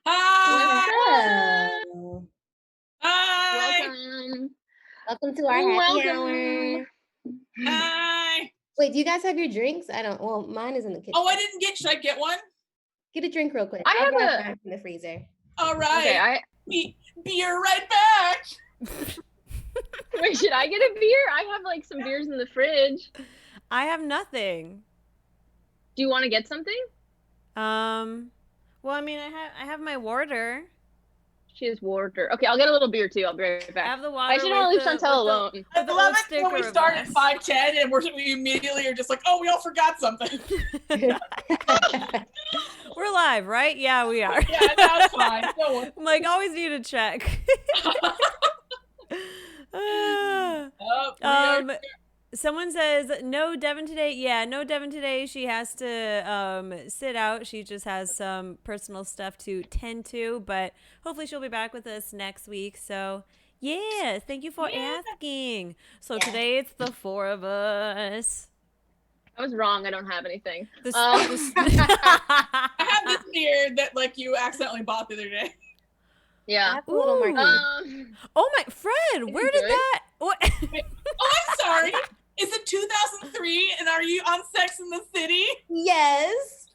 Hi. Hello. Hi. Welcome to our happy Welcome. hour. Hi. Wait, do you guys have your drinks? I don't. Well, mine is in the Oh, I kitchen. didn't get. Should I get one? Get a drink real quick. I I'll grab have mine from the freezer. All right. Okay, Be right back. wait, should I get a beer? I have like some beers in the fridge. I have nothing. Do you want to get something? Well, I mean, I have my water. She has water. Okay, I'll get a little beer too. I'll be right I back. have the water. I should not leave Chantel alone. I the love old it when we sticker start of at us. 5:10 and we immediately are just like, oh, we all forgot something. We're live, right? Yeah, we are. Yeah, that's fine. Don't worry. I'm like, always need to check. Someone says no Devin today. Yeah, no Devin today. She has to sit out. She just has some personal stuff to tend to, but hopefully she'll be back with us next week. So yes, thank you for asking. So today it's the four of us. I was wrong. I don't have anything. I have this beer that like you accidentally bought the other day. Yeah. I have a little martini. Oh my friend, where did good? that? What? Oh, I'm sorry. Is it 2003 and are you on Sex in the City? Yes.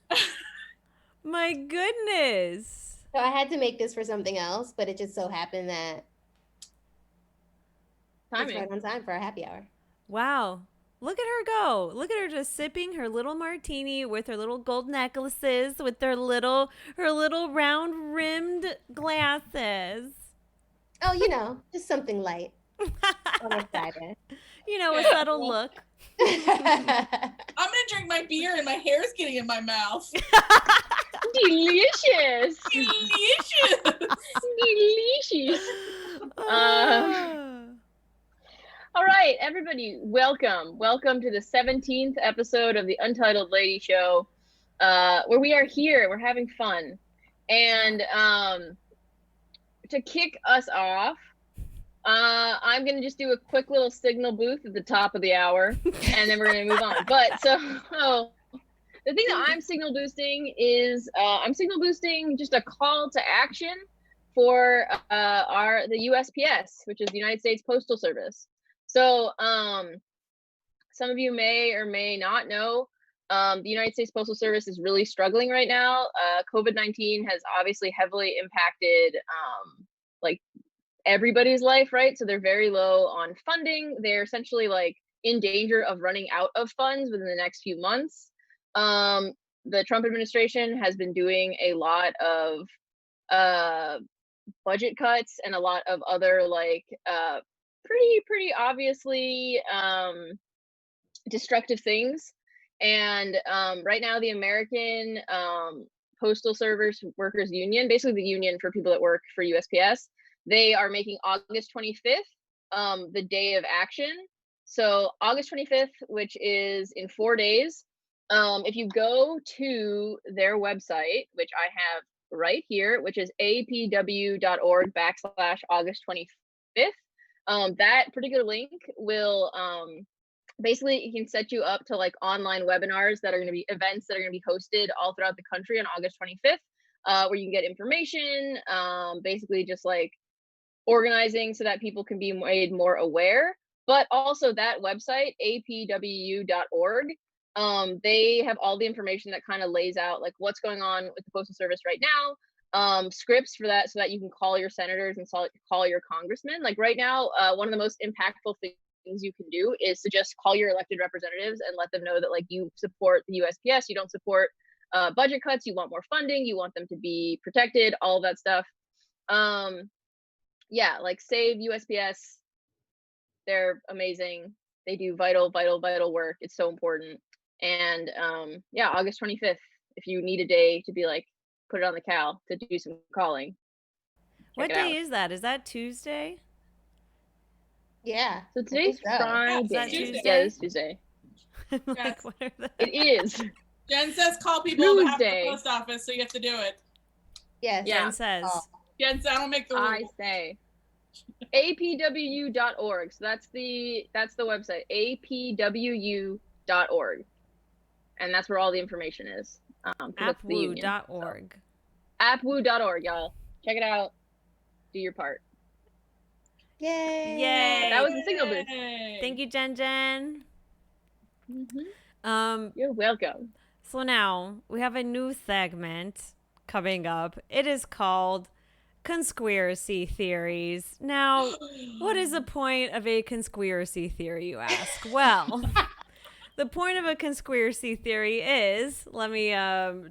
My goodness. So I had to make this for something else, but it just so happened that it's right on time for our happy hour. Wow. Look at her go. Look at her just sipping her little martini with her little gold necklaces, with her little round rimmed glasses. Oh, just something light. I'm excited. A subtle look. I'm gonna drink my beer and my hair's getting in my mouth. Delicious. Delicious. All right, everybody, welcome. Welcome to the 17th episode of the Untitled Lady Show, where we are here. We're having fun. And to kick us off, I'm going to just do a quick little signal booth at the top of the hour, and then we're going to move on. But so the thing that I'm signal boosting is just a call to action for the USPS, which is the United States Postal Service. So some of you may or may not know, the United States Postal Service is really struggling right now. COVID-19 has obviously heavily impacted like everybody's life, right? So they're very low on funding. They're essentially like in danger of running out of funds within the next few months. The Trump administration has been doing a lot of budget cuts and a lot of other like pretty obviously destructive things. And right now the American Postal Service Workers Union, basically the union for people that work for USPS, they are making August 25th the day of action. So August 25th, which is in 4 days, if you go to their website, which I have right here, which is apw.org/August 25th, that particular link will basically, it can set you up to like online webinars that are going to be events that are going to be hosted all throughout the country on August 25th, where you can get information, basically just like organizing so that people can be made more aware. But also that website, apwu.org, they have all the information that kind of lays out like what's going on with the Postal Service right now, scripts for that so that you can call your senators and call your congressmen. Like right now, one of the most impactful things you can do is to just call your elected representatives and let them know that like you support the USPS, you don't support budget cuts, you want more funding, you want them to be protected, all of that stuff. Yeah, like save USPS. They're amazing. They do vital work. It's so important. And yeah, August 25th, if you need a day to be like, put it on the cal to do some calling. What day is that? Is that Tuesday? Yeah. So today's Friday. Is that Tuesday? Yeah, it's Tuesday. Like, what are the... It is. Jen says call people on behalf of the post office, so you have to do it. Yes. Jen says. Jen says, I don't make the rules. I say. apwu.org. So that's the website, apwu.org. And that's where all the information is. apwu.org. Appwoo.org, y'all. Check it out. Do your part. Yay! Yay! That was the signal boost. Thank you, Jen Jen. You're welcome. So now we have a new segment coming up. It is called Conspiracy Theories. Now, what is the point of a conspiracy theory, you ask? Well, the point of a conspiracy theory is, let me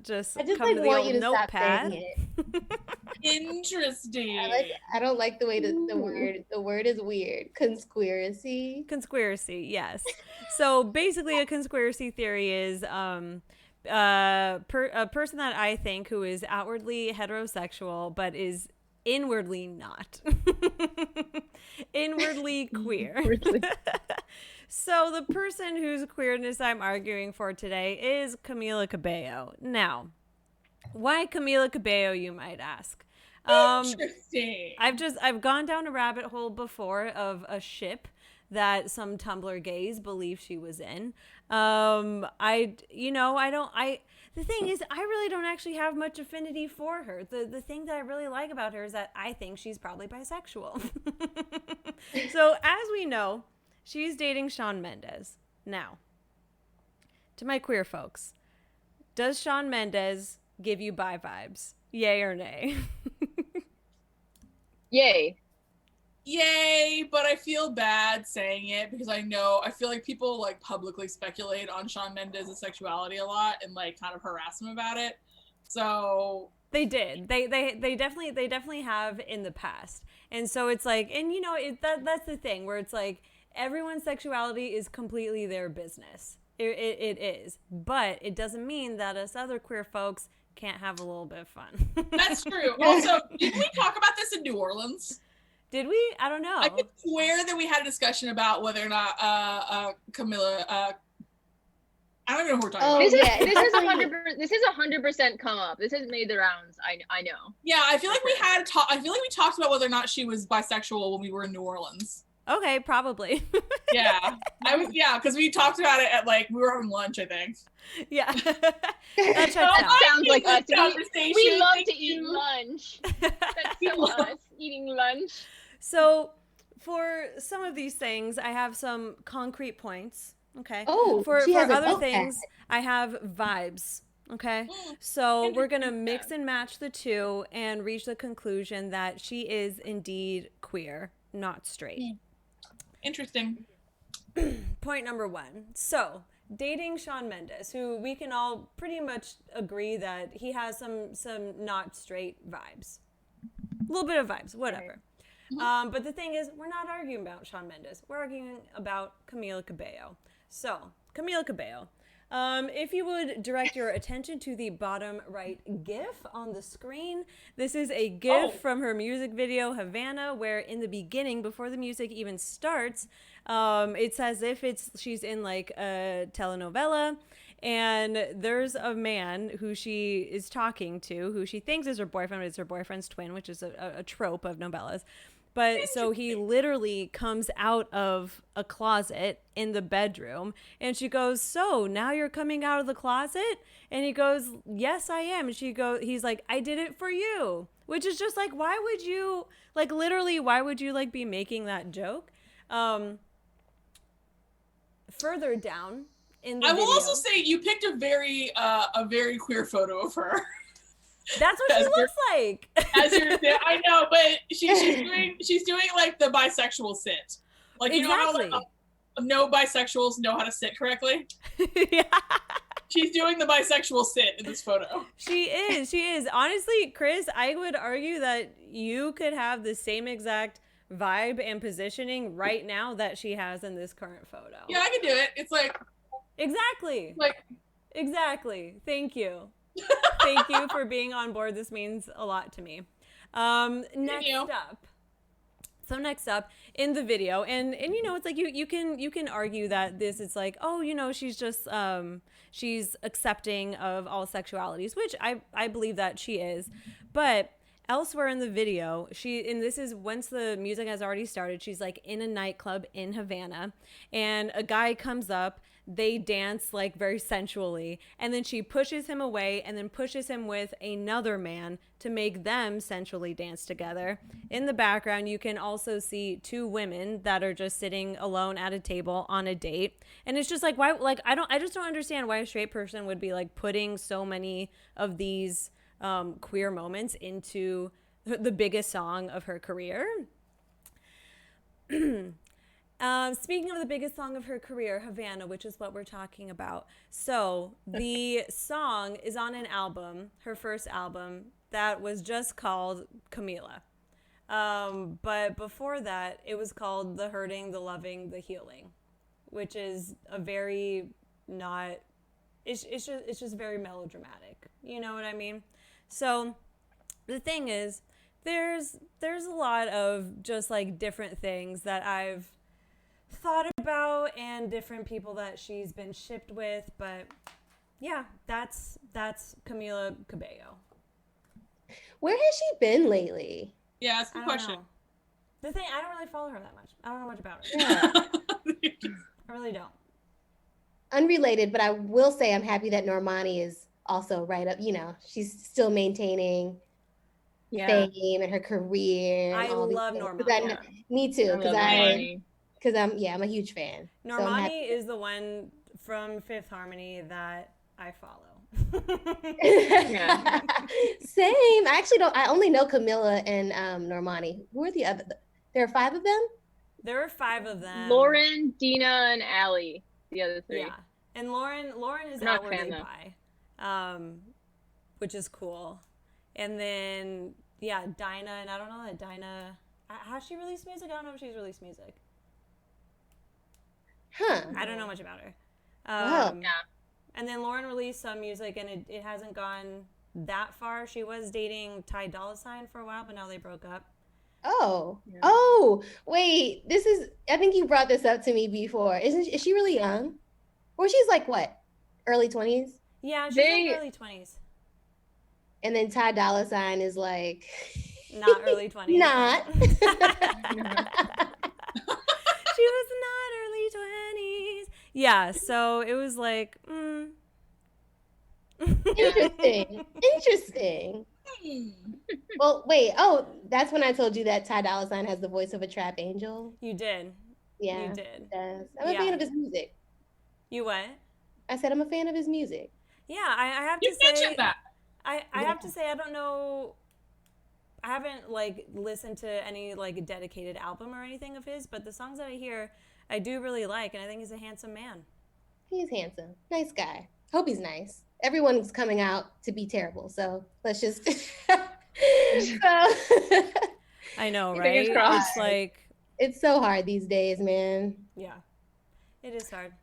just I just come like to the want old you to stop notepad. saying it. Interesting. I don't like the way the word is weird. Conspiracy. Conspiracy, yes. So basically, a conspiracy theory is a person that I think who is outwardly heterosexual but is inwardly not. Inwardly queer. So the person whose queerness I'm arguing for today is Camila Cabello. Now, why Camila Cabello, you might ask? Interesting. I've gone down a rabbit hole before of a ship that some Tumblr gays believe she was in. The thing is, I really don't actually have much affinity for her. The thing that I really like about her is that I think she's probably bisexual. So as we know, she's dating Shawn Mendes. Now, to my queer folks, does Shawn Mendes give you bi vibes? Yay or nay? Yay. Yay, but I feel bad saying it because I feel like people like publicly speculate on Shawn Mendes' sexuality a lot and like kind of harass him about it. So they did. They definitely have in the past. And so it's like, and that's the thing where it's like everyone's sexuality is completely their business. It is. But it doesn't mean that us other queer folks can't have a little bit of fun. That's true. Also, didn't we talk about this in New Orleans? Did we? I don't know. I could swear that we had a discussion about whether or not Camilla. I don't even know who we're talking about. This is 100% come up. This has made the rounds. I know. Yeah, I feel like we talked about whether or not she was bisexual when we were in New Orleans. Okay, probably. Yeah, because we talked about it at we were having lunch, I think. Yeah, that checks out. Sounds like us. We love to eat you. lunch. That's so us eating lunch. So, for some of these things, I have some concrete points. Okay. Oh, for she has a other notepad. things, I have vibes. Okay. So we're gonna mix and match the two and reach the conclusion that she is indeed queer, not straight. Interesting. Point number one. So, dating Shawn Mendes, who we can all pretty much agree that he has some not straight vibes. A little bit of vibes, whatever. Right. But the thing is, we're not arguing about Shawn Mendes. We're arguing about Camila Cabello. So, Camila Cabello, if you would direct your attention to the bottom right GIF on the screen, this is a GIF from her music video, Havana, where in the beginning, before the music even starts, it's as if she's in like a telenovela, and there's a man who she is talking to, who she thinks is her boyfriend, but it's her boyfriend's twin, which is a trope of novellas. But so he literally comes out of a closet in the bedroom, and she goes, "So now you're coming out of the closet?" And he goes, "Yes, I am." And he's like, "I did it for you," which is just like, why would you be making that joke? Further down in the video, will also say you picked a very queer photo of her. That's what she looks like. I know, but she's doing like the bisexual sit. Like, you exactly. know how no bisexuals know how to sit correctly? Yeah. She's doing the bisexual sit in this photo. She is. Honestly, Chris, I would argue that you could have the same exact vibe and positioning right now that she has in this current photo. Yeah, I can do it. It's like exactly. Thank you. Thank you for being on board. This means a lot to me. Next up in the video, and it's like you can argue that this is like, she's just she's accepting of all sexualities, which I believe that she is, but elsewhere in the video, this is once the music has already started, she's like in a nightclub in Havana, and a guy comes up they dance like very sensually, and then she pushes him away and then pushes him with another man to make them sensually dance together. In the background, you can also see two women that are just sitting alone at a table on a date, and it's just like, why? Like, I just don't understand why a straight person would be like putting so many of these queer moments into the biggest song of her career. Speaking of the biggest song of her career, Havana, which is what we're talking about. So the song is on an album, her first album, that was just called Camila. But before that, it was called The Hurting, The Loving, The Healing, which is a very not, it's just very melodramatic. You know what I mean? So the thing is, there's a lot of just like different things that I've thought about and different people that she's been shipped with, but yeah, that's Camila Cabello. Where has she been lately? Yeah, that's a good question. Know. The thing, I don't really follow her that much. I don't know much about her. Yeah. I really don't. Unrelated, but I will say I'm happy that Normani is also right up, she's still maintaining fame and her career. I love Normani. Me too, because I'm a huge fan. Normani is the one from Fifth Harmony that I follow. Yeah. Same. I only know Camilla and Normani. Who are the other? There are 5 of them? There are 5 of them. Lauren, Dina, and Allie, the other 3. Yeah. And Lauren is outwardly bi, which is cool. And then, yeah, Dinah, and I don't know that Dinah, has she released music? I don't know if she's released music. Huh. I don't know much about her. Wow. Yeah. And then Lauren released some music, and it hasn't gone that far. She was dating Ty Dolla $ign for a while, but now they broke up. Oh. Yeah. Oh, wait. I think you brought this up to me before. Is she really young? Or she's like what? Early 20s? Yeah, she's like early 20s. And then Ty Dolla $ign is like not early 20s. Not. She was not early 20s. Yeah, so it was like, Interesting. Well, wait. Oh, that's when I told you that Ty Dolla $ign has the voice of a trap angel. You did. Yeah, you did. I'm a fan of his music. You what? I said I'm a fan of his music. Yeah, I have to say. You mentioned that. I have to say, I don't know. I haven't like listened to any like dedicated album or anything of his, but the songs that I hear, I do really like, and I think he's a handsome man. He's handsome, nice guy. Hope he's nice. Everyone's coming out to be terrible, so let's just. I know, right? It's like it's so hard these days, man. Yeah, it is hard.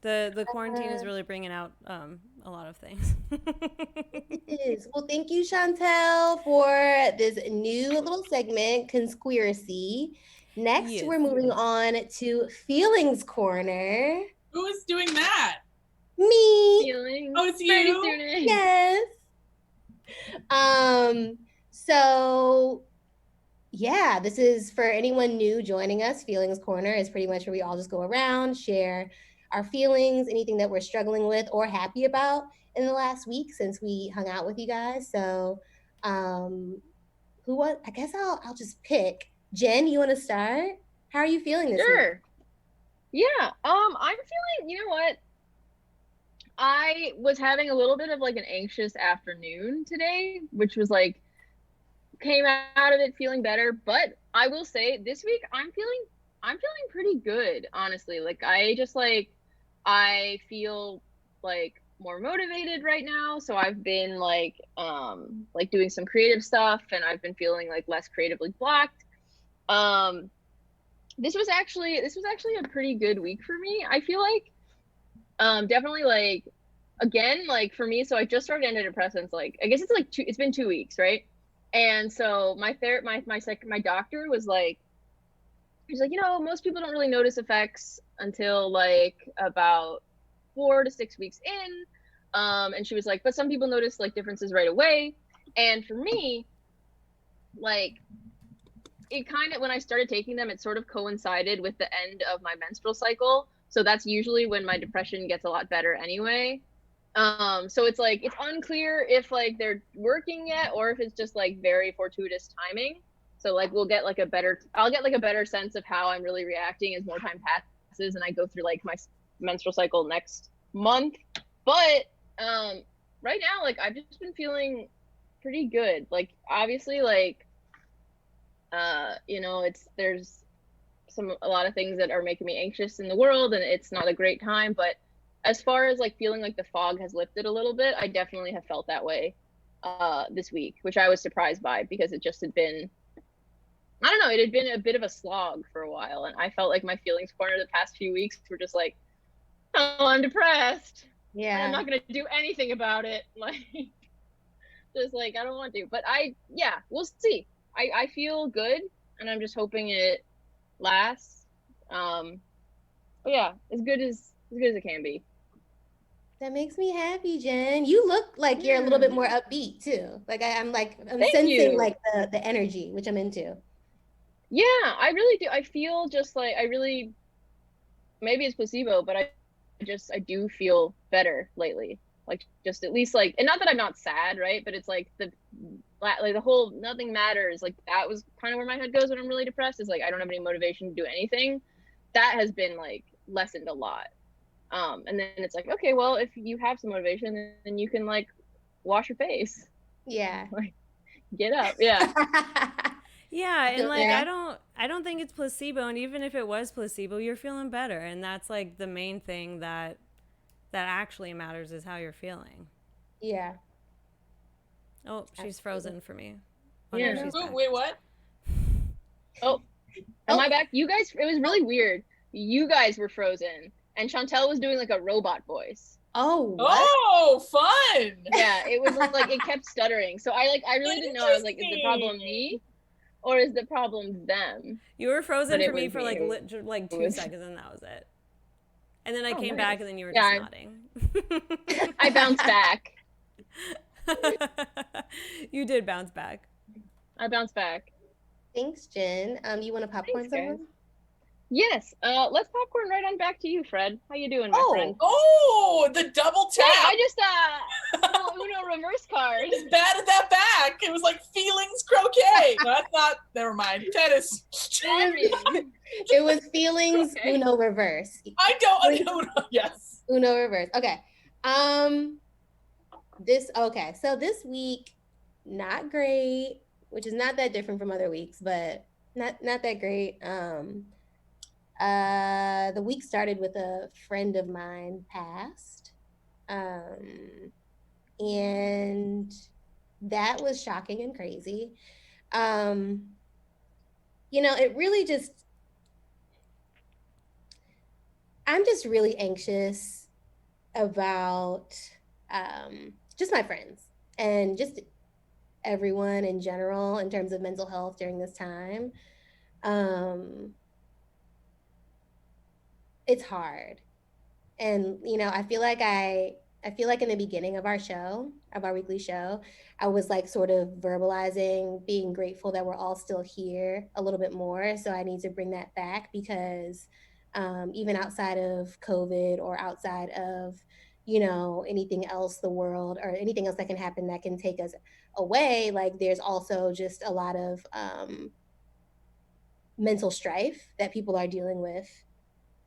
The quarantine is really bringing out a lot of things. It is. Well, thank you, Chantel, for this new little segment, Conspiracy. Next, we're moving on to Feelings Corner. Who is doing that? Me. Feelings. Oh, it's you? Yes. So, yeah, this is for anyone new joining us. Feelings Corner is pretty much where we all just go around, share our feelings, anything that we're struggling with or happy about in the last week since we hung out with you guys. So, I guess I'll just pick. Jen, you want to start? How are you feeling this week? Yeah. I'm feeling, you know what? I was having a little bit of like an anxious afternoon today, which was like, came out of it feeling better. But I will say this week, I'm feeling pretty good, honestly. Like, I feel like more motivated right now. So I've been like doing some creative stuff, and I've been feeling like less creatively blocked. This was actually a pretty good week for me. I feel like definitely like, again, like for me, so I just started antidepressants, like I guess it's been 2 weeks, right? And so my doctor was like, he's like, most people don't really notice effects until like about 4 to 6 weeks in. And she was like, but some people notice like differences right away. And for me, like, it kind of, when I started taking them, it sort of coincided with the end of my menstrual cycle. So that's usually when my depression gets a lot better anyway. So it's like, it's unclear if like they're working yet or if it's just like very fortuitous timing. So like I'll get like a better sense of how I'm really reacting as more time passes and I go through like my menstrual cycle next month. But right now, like I've just been feeling pretty good. Like obviously, like you know, there's a lot of things that are making me anxious in the world, and it's not a great time. But as far as like feeling like the fog has lifted a little bit, I definitely have felt that way this week, which I was surprised by because it just had been, I don't know, it had been a bit of a slog for a while, and I felt like my feelings corner the past few weeks were just like, oh, I'm depressed. Yeah. I'm not gonna do anything about it. Like, just like I don't want to. But we'll see. I feel good, and I'm just hoping it lasts. But yeah, as good as it can be. That makes me happy, Jen. You look like you're a little bit more upbeat too. Like I'm Thank sensing you. like the energy, which I'm into. Yeah, I really do. I feel just like maybe it's placebo, but I do feel better lately. Like just at least like, and not that I'm not sad, right? But it's like the whole nothing matters. Like that was kind of where my head goes when I'm really depressed. Is like I don't have any motivation to do anything. That has been like lessened a lot. And then it's like, okay, well, if you have some motivation, then you can like wash your face. Yeah. Like get up. Yeah. Yeah, and like Yeah. I don't think it's placebo, and even if it was placebo, you're feeling better, and that's like the main thing that actually matters is how you're feeling. Yeah. Oh, she's frozen for me. Oh, yeah. No, she's back. Wait, what? Oh, am I back? You guys, it was really weird. You guys were frozen, and Chantel was doing like a robot voice. Oh, what? Oh, fun! Yeah, it was like it kept stuttering. So I really didn't know. I was like, is the problem me, or is the problem them? You were frozen for me for like me. like 2 seconds, and that was it. And then I came nice. back, and then you were just nodding. I bounced back. You did bounce back. I bounced back. Thanks, Jen. You want to popcorn someone? Yes. Let's popcorn right on back to you, Fred. How you doing, my friend? Oh, the double tap. Hey, I just Uno reverse card. Just batted that back. It was like feelings croquet. No, that's not. Never mind. Tennis. It was feelings. Okay. Uno reverse. I don't know. Yes. Uno reverse. Okay. So this week, not great, which is not that different from other weeks, but not that great. The week started with a friend of mine passed. And that was shocking and crazy. You know, it really just, I'm just really anxious about just my friends and just everyone in general in terms of mental health during this time. It's hard. And, you know, I feel like in the beginning of our weekly show, I was like sort of verbalizing being grateful that we're all still here a little bit more. So I need to bring that back because even outside of COVID or outside of, you know, anything else, the world or anything else that can happen that can take us away, like there's also just a lot of mental strife that people are dealing with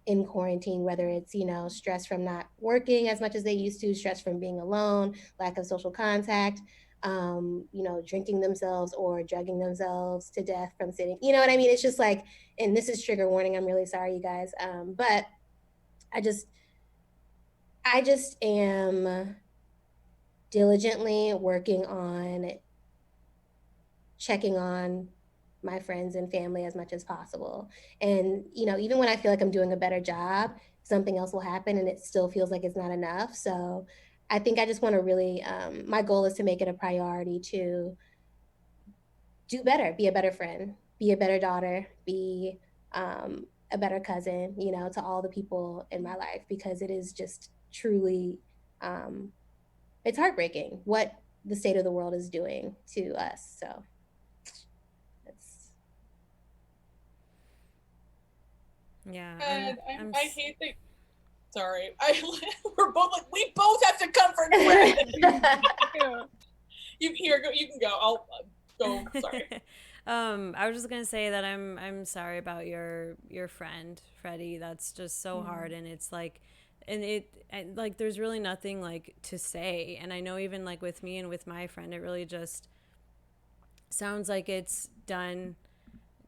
in quarantine, whether it's, you know, stress from not working as much as they used to, stress from being alone, lack of social contact, you know, drinking themselves or drugging themselves to death from sitting, you know what I mean? It's just like, and this is trigger warning, I'm really sorry, you guys. But I just am diligently working on checking on my friends and family as much as possible. And, you know, even when I feel like I'm doing a better job, something else will happen and it still feels like it's not enough. So I think I just want to really, my goal is to make it a priority to do better, be a better friend, be a better daughter, be a better cousin, you know, to all the people in my life, because it is just truly, it's heartbreaking what the state of the world is doing to us. So yeah, I hate that. Sorry. We're both like, we both have to comfort Fred. Yeah. You can go. I'll go. Sorry. I was just gonna say that I'm sorry about your friend Freddie. That's just so hard, and it's like, like there's really nothing like to say. And I know even like with me and with my friend, it really just sounds like it's done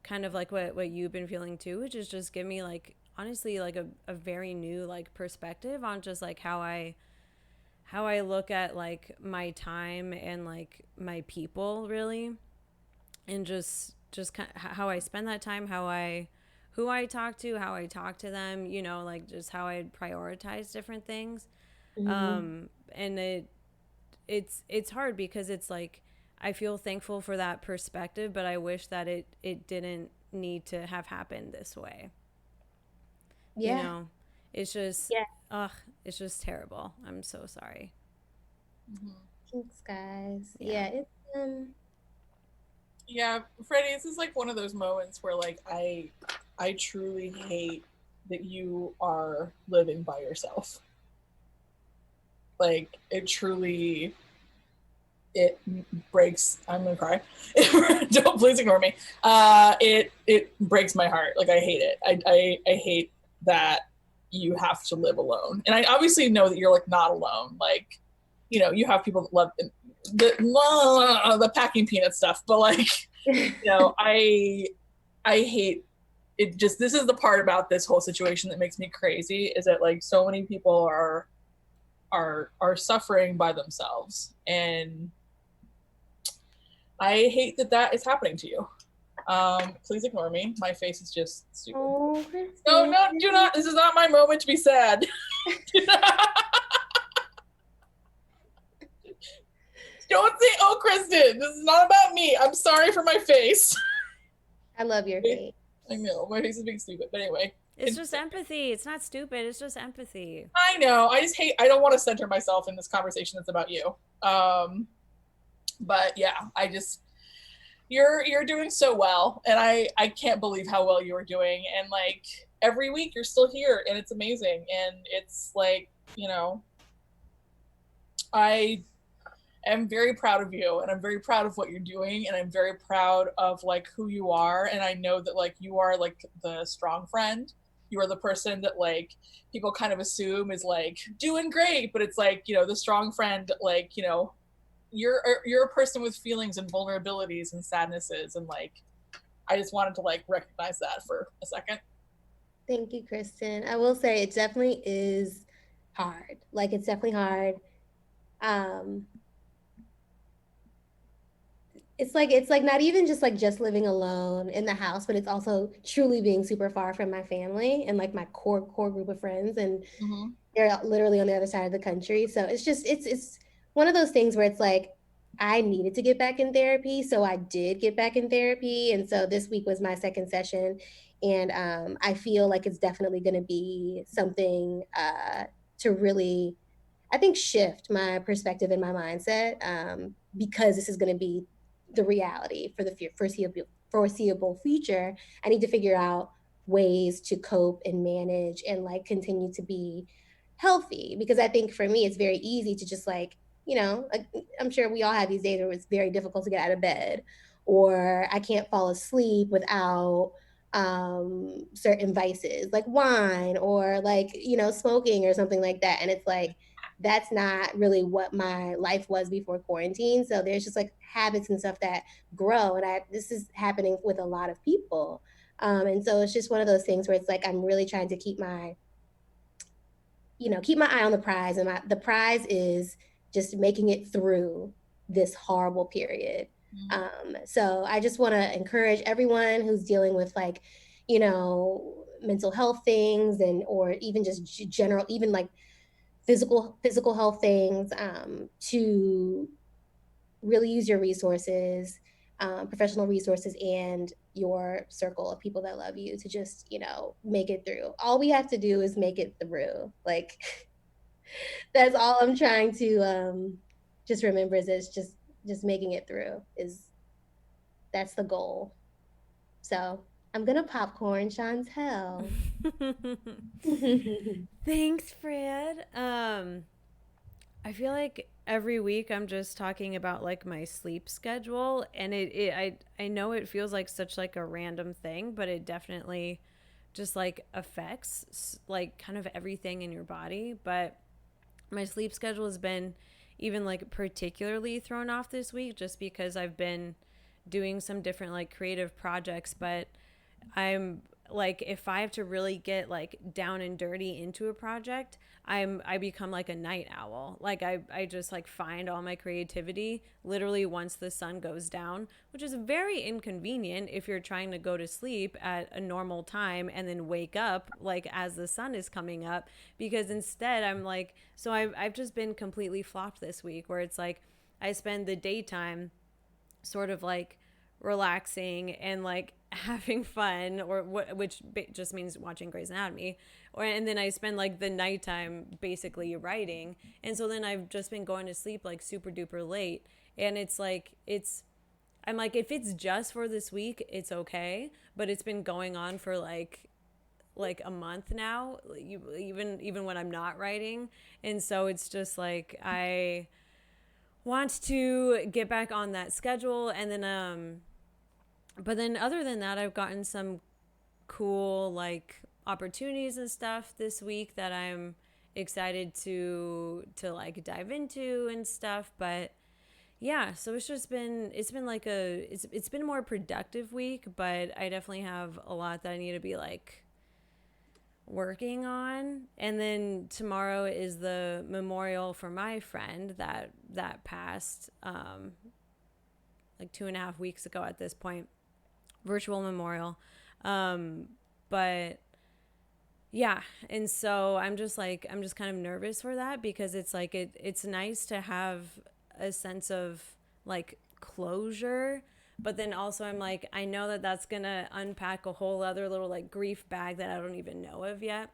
kind of like what you've been feeling too, which is just give me like honestly like a very new like perspective on just like how I look at like my time and like my people really, and just kind of how I spend that time, who I talk to, how I talk to them, you know, like just how I prioritize different things. And it's hard because it's like I feel thankful for that perspective, but I wish that it didn't need to have happened this way. Yeah. You know, it's just it's just terrible. I'm so sorry. Thanks, guys. Yeah. It's Yeah, Freddie, this is like one of those moments where like I truly hate that you are living by yourself. Like it truly it breaks. I'm gonna cry. Don't please ignore me. It breaks my heart. Like I hate it. I hate that you have to live alone. And I obviously know that you're like not alone. Like, you know, you have people that love the packing peanut stuff, but like, you know, I hate it. Just this is the part about this whole situation that makes me crazy is that like so many people are suffering by themselves, and I hate that is happening to you. Please ignore me. My face is just stupid. Oh, No, do not. This is not my moment to be sad. Don't say, "Oh, Kristen." This is not about me. I'm sorry for my face. I love your face. I know my face is being stupid, but anyway. It's just empathy. It's not stupid. It's just empathy. I know. I just hate. I don't want to center myself in this conversation that's about you. But yeah, I just you're doing so well, and I can't believe how well you are doing. And like every week, you're still here, and it's amazing. And it's like, you know, I am very proud of you, and I'm very proud of what you're doing, and I'm very proud of like who you are. And I know that like you are like the strong friend. You are the person that like people kind of assume is like doing great, but it's like, you know, the strong friend, like, you know, you're a person with feelings and vulnerabilities and sadnesses, and like I just wanted to like recognize that for a second. Thank you, Kristen. I will say it definitely is hard. Like it's definitely hard. Um, it's like not even just living alone in the house, but it's also truly being super far from my family and like my core group of friends, and they're literally on the other side of the country. So it's one of those things where it's like I needed to get back in therapy, so I did get back in therapy, and so this week was my second session, and I feel like it's definitely going to be something to really, I think, shift my perspective and my mindset, because this is going to be the reality for the foreseeable future. I need to figure out ways to cope and manage and like continue to be healthy, because I think for me it's very easy to just like, you know, like, I'm sure we all have these days where it's very difficult to get out of bed, or I can't fall asleep without certain vices like wine or like, you know, smoking or something like that. And it's like that's not really what my life was before quarantine. So there's just like habits and stuff that grow, and this is happening with a lot of people. And so it's just one of those things where it's like I'm really trying to keep my, you know, keep my eye on the prize, and the prize is just making it through this horrible period. So I just want to encourage everyone who's dealing with like, you know, mental health things, and or even just general, even like physical health things, to really use your resources, professional resources, and your circle of people that love you to just, you know, make it through. All we have to do is make it through. Like that's all I'm trying to just remember, is it's just making it through, is that's the goal. So I'm gonna popcorn Chantel. Thanks, Fred. I feel like every week I'm just talking about like my sleep schedule, and I know it feels like such like a random thing, but it definitely just like affects like kind of everything in your body. But my sleep schedule has been even like particularly thrown off this week just because I've been doing some different like creative projects, but I'm like, if I have to really get like down and dirty into a project, I become like a night owl. Like I just like find all my creativity literally once the sun goes down, which is very inconvenient if you're trying to go to sleep at a normal time and then wake up like as the sun is coming up, because instead I'm like, so I've just been completely flopped this week where it's like I spend the daytime sort of like relaxing and like having fun, or what, which just means watching Grey's Anatomy, and then I spend like the nighttime basically writing, and so then I've just been going to sleep like super duper late, and it's like I'm like, if it's just for this week it's okay, but it's been going on for like a month now, even when I'm not writing, and so it's just like I want to get back on that schedule, and then but then other than that, I've gotten some cool like opportunities and stuff this week that I'm excited to like dive into and stuff. But yeah, so it's been like it's been a more productive week, but I definitely have a lot that I need to be like working on. And then tomorrow is the memorial for my friend that passed like 2.5 weeks ago at this point, virtual memorial. But yeah, and so I'm just kind of nervous for that, because it's like it's nice to have a sense of like closure, but then also I'm like, I know that that's gonna unpack a whole other little like grief bag that I don't even know of yet.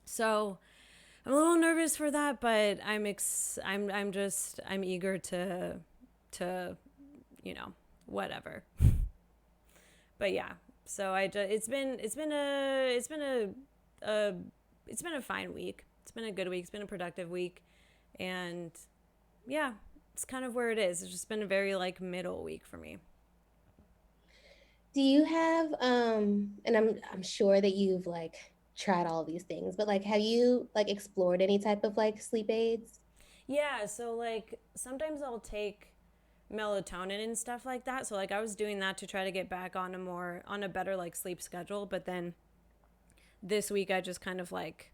So I'm a little nervous for that, but I'm eager to whatever. But yeah, so it's been a fine week. It's been a good week. It's been a productive week, and yeah, it's kind of where it is. It's just been a very like middle week for me. Do you have and I'm sure that you've like tried all these things, but like have you like explored any type of like sleep aids? Yeah, so like sometimes I'll take melatonin and stuff like that. So like I was doing that to try to get back on a better like sleep schedule, but then this week I just kind of like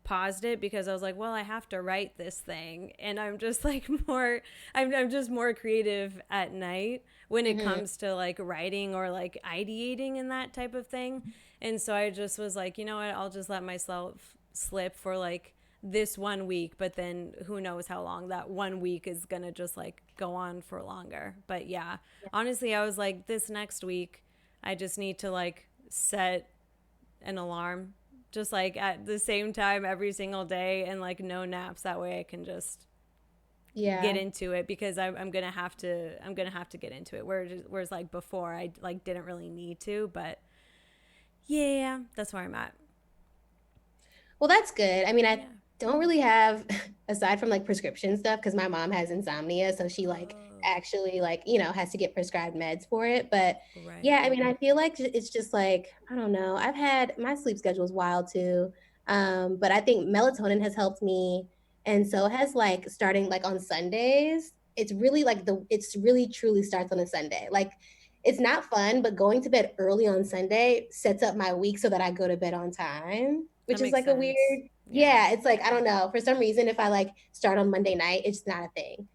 paused it because I was like, well, I have to write this thing, and I'm just like I'm just more creative at night when it comes to like writing or like ideating and that type of thing. And so I just was like, you know what, I'll just let myself slip for like this 1 week, but then who knows how long that 1 week is gonna just like go on for longer. But yeah, honestly, I was like, this next week I just need to like set an alarm just like at the same time every single day, and like no naps. That way I can just get into it, because I'm gonna have to get into it. Whereas like before I like didn't really need to, but yeah, that's where I'm at. Well, that's good. I mean, I don't really have aside from like prescription stuff, because my mom has insomnia, so she like actually like, has to get prescribed meds for it. But Right. yeah, I mean, I feel like it's just like, I don't know. I've had my sleep schedule is wild too. But I think melatonin has helped me. And so has like starting like on Sundays. It's really like it's really truly starts on a Sunday. Like it's not fun, but going to bed early on Sunday sets up my week so that I go to bed on time, which That is makes like a sense. weird, yeah, it's like, I don't know. For some reason, if I like start on Monday night, it's not a thing.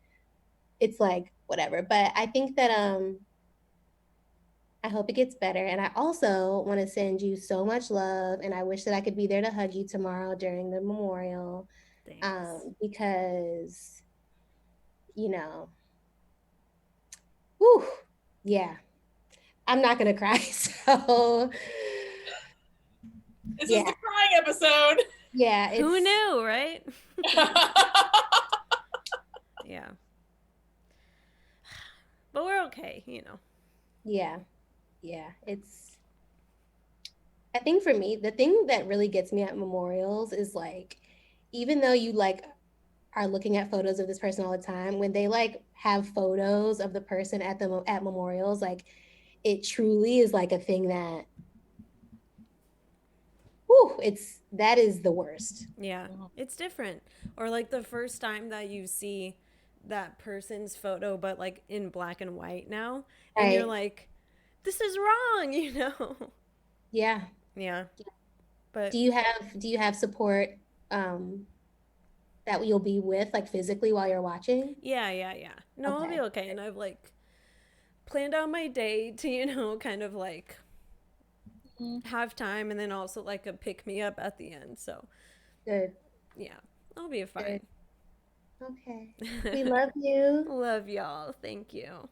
It's like whatever. But I think that I hope it gets better. And I also want to send you so much love. And I wish that I could be there to hug you tomorrow during the memorial. Thanks. Because, you know, whew, yeah, I'm not gonna cry. So This is yeah, the crying episode. yeah. Who knew, right? Yeah. But we're okay. Yeah, yeah. It's I think for me, the thing that really gets me at memorials is like, even though you like are looking at photos of this person all the time, when they like have photos of the person at memorials, like it truly is like a thing that, whew, that is the worst. Yeah, it's different. Or like the first time that you see that person's photo, but like in black and white now, and you're Right. like, this is wrong, you know? Yeah. Yeah. But Do you have support that you'll be with like physically while you're watching? yeah. No, I'll be Okay. okay. And I've like planned out my day to, you know, kind of like have time and then also like a pick me up at the end. So, Good. yeah, I'll be fine. Okay. We love you. Love y'all. Thank you.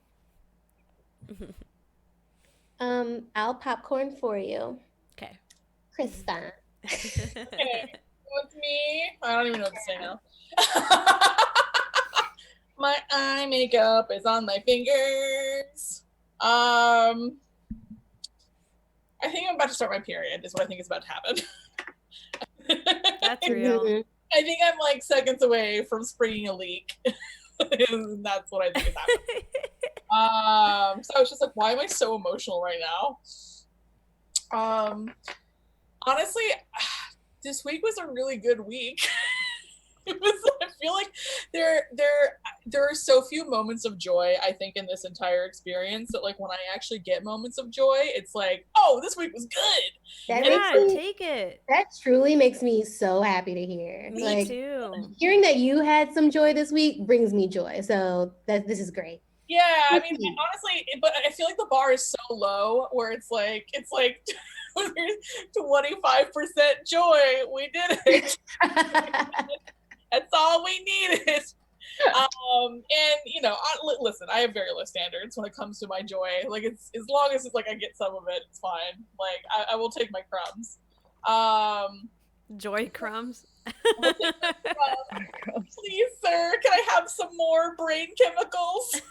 I'll popcorn for you. Okay. Krista. Okay, with me, I don't even know what to say now. My eye makeup is on my fingers. I think I'm about to start my period. Is what I think is about to happen. That's real. I think I'm like seconds away from springing a leak. That's what I think is happening. So I was just like, why am I so emotional right now? Honestly, this week was a really good week. I feel like there are so few moments of joy, I think, in this entire experience that like when I actually get moments of joy, it's like, oh, this week was good. Take it. That truly makes me so happy to hear. Me like, too. Hearing that you had some joy this week brings me joy. So this is great. Yeah, I mean, honestly, but I feel like the bar is so low where it's like 25% joy. We did it. That's all we needed. And you know, listen, I have very low standards when it comes to my joy. Like it's as long as it's like I get some of it, it's fine. Like I will take my crumbs. Joy crumbs. Please, sir, can I have some more brain chemicals?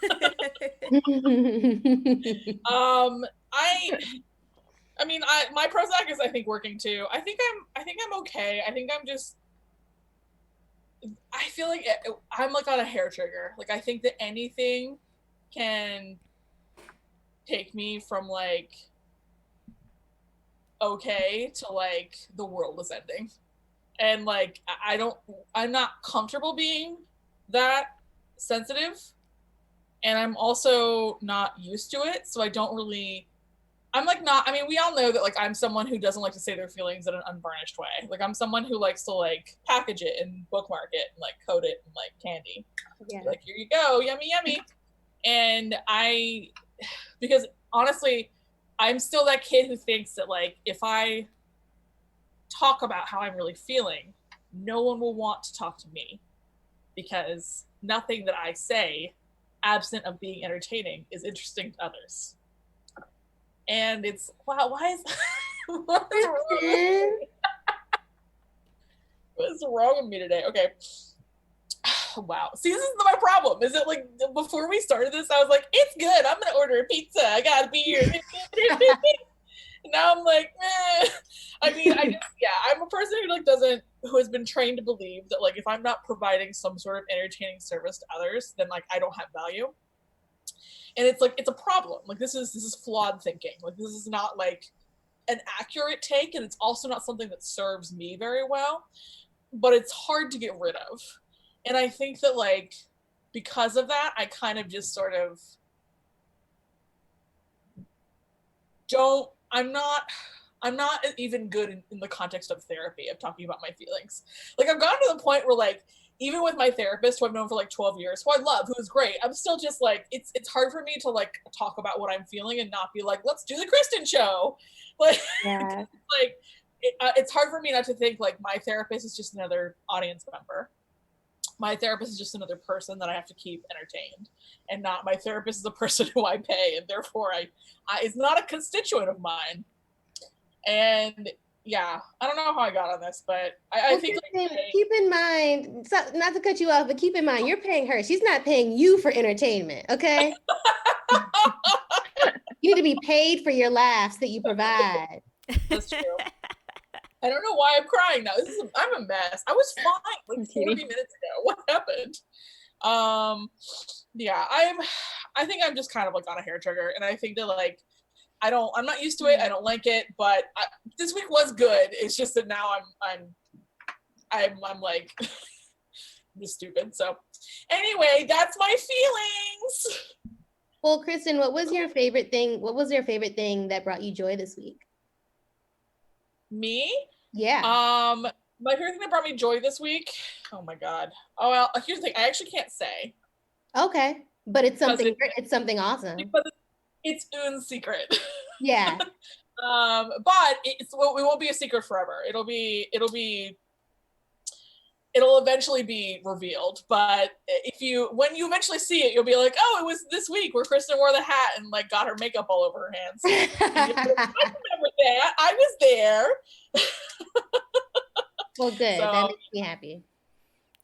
I mean, my Prozac is, I think, working too. I think I'm okay. I feel like I'm like on a hair trigger. Like I think that anything can take me from like okay to like the world is ending. And like I'm not comfortable being that sensitive, and I'm also not used to it, so I'm like not, I mean, we all know that like I'm someone who doesn't like to say their feelings in an unvarnished way. Like I'm someone who likes to like package it and bookmark it and like code it in like candy. Yeah. Like, here you go, yummy yummy. And because honestly, I'm still that kid who thinks that like if I talk about how I'm really feeling, no one will want to talk to me, because nothing that I say, absent of being entertaining, is interesting to others. And it's, wow, why is what is wrong? What's wrong with me today? Okay. Wow. See, this is my problem. Is it like before we started this, I was like, it's good. I'm gonna order a pizza. I got a beer. Now I'm like, eh. I mean, I'm a person who has been trained to believe that like if I'm not providing some sort of entertaining service to others, then like I don't have value. And it's like it's a problem. Like this is flawed thinking. Like this is not like an accurate take, and it's also not something that serves me very well. But it's hard to get rid of. And I think that like because of that, I kind of just sort of don't. I'm not even good in the context of therapy of talking about my feelings. Like I've gotten to the point where like even with my therapist who I've known for like 12 years, who I love, who's great, I'm still just like it's hard for me to like talk about what I'm feeling and not be like, let's do the Kristen show. Like, yeah. Like it's hard for me not to think like my therapist is just another audience member. My therapist is just another person that I have to keep entertained, and not my therapist is a person who I pay, and therefore I it's not a constituent of mine. And yeah, I don't know how I got on this, but I think like, keep in mind, so, not to cut you off, but keep in mind you're paying her. She's not paying you for entertainment, okay? You need to be paid for your laughs that you provide. That's true. I don't know why I'm crying now. I'm a mess. I was fine like 40 minutes ago. What happened? Yeah, I think I'm just kind of like on a hair trigger, and I think that like I'm not used to it. I don't like it, but this week was good. It's just that now I'm like I'm just stupid. So anyway, that's my feelings. Well, Kristen, what was your favorite thing? What was your favorite thing that brought you joy this week? Me? Yeah. My favorite thing that brought me joy this week. Oh my god. Oh well, here's the thing. I actually can't say. Okay, but it's something. It's something awesome. Because it's Un's secret. Yeah. But it won't be a secret forever. It'll eventually be revealed. But when you eventually see it, you'll be like, oh, it was this week where Kristen wore the hat and like got her makeup all over her hands. I remember that. I was there. Well, good. So, that makes me happy.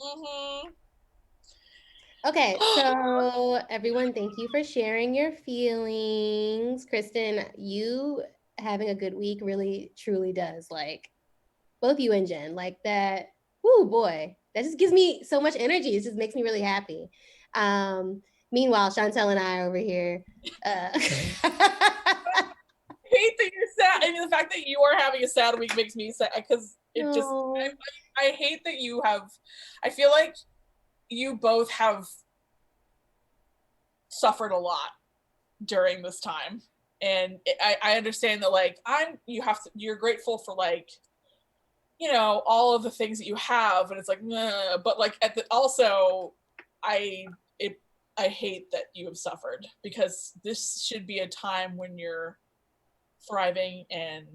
Mm-hmm. Okay, so everyone, thank you for sharing your feelings. Kristen, you having a good week really, truly does. Like, both you and Jen, like that. Whoo, boy, that just gives me so much energy. It just makes me really happy. Meanwhile, Chantel and I over here. I hate that you're sad. I mean, the fact that you are having a sad week makes me sad because it just. I hate that you have. I feel like you both have suffered a lot during this time, and I understand that like you're grateful for like all of the things that you have, and it's like but like also I hate that you have suffered because this should be a time when you're thriving and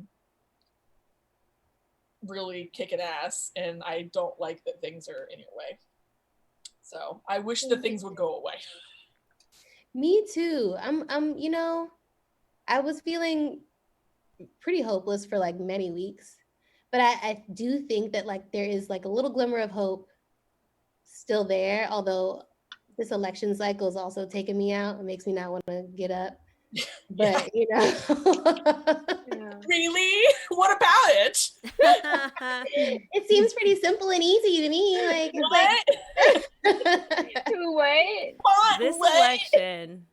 really kicking ass, and I don't like that things are in your way. So I wish that things would go away. Me too. I'm I was feeling pretty hopeless for like many weeks, but I do think that like there is like a little glimmer of hope still there, although this election cycle is also taking me out. It makes me not want to get up. But Really? What about it? It seems pretty simple and easy to me. Like it's like this election.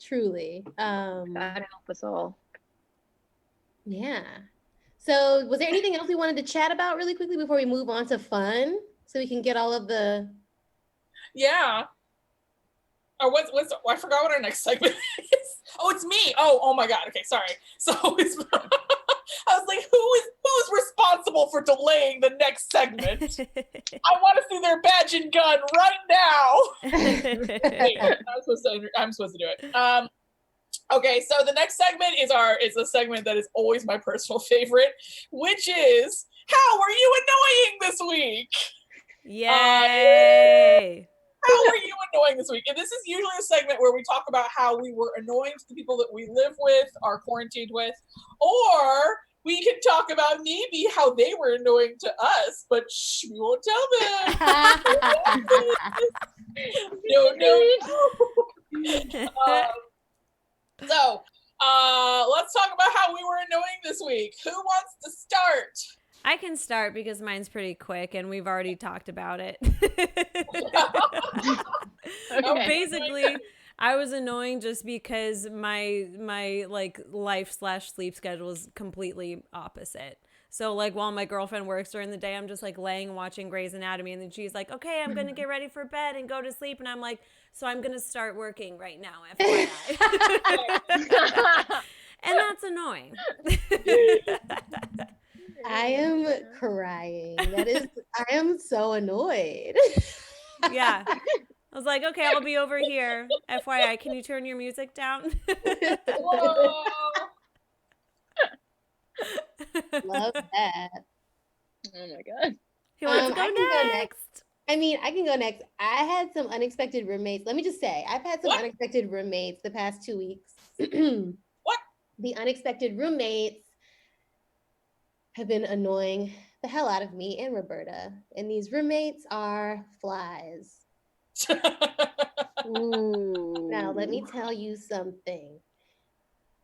Truly. God help us all. Yeah. So was there anything else we wanted to chat about really quickly before we move on to fun? So we can get all of the what's I forgot what our next segment is. Oh, it's me. Oh my god. Okay, sorry. So it's I was like, who's responsible for delaying the next segment? I want to see their badge and gun right now. Wait, I'm supposed to do it. Okay, so the next segment is a segment that is always my personal favorite, which is how are you annoying this week? Yay! How are you annoying this week? And this is usually a segment where we talk about how we were annoying to the people that we live with, are quarantined with, or we can talk about maybe how they were annoying to us, but shh, we won't tell them. No. So, let's talk about how we were annoying this week. Who wants to start? I can start because mine's pretty quick and we've already talked about it. Okay. Basically, I was annoying just because my like life/sleep schedule is completely opposite. So like while my girlfriend works during the day, I'm just like laying watching Grey's Anatomy, and then she's like, "Okay, I'm gonna get ready for bed and go to sleep," and I'm like, "So I'm gonna start working right now, FYI." And that's annoying. I am crying. I am so annoyed. Yeah. I was like, okay, I'll be over here. FYI, can you turn your music down? Whoa. Love that. Oh my god. Who wants to go go next? I mean, I can go next. I had some unexpected roommates. Let me just say, I've had some unexpected roommates the past 2 weeks. What? The unexpected roommates have been annoying the hell out of me and Roberta. And these roommates are flies. Ooh. Now, let me tell you something.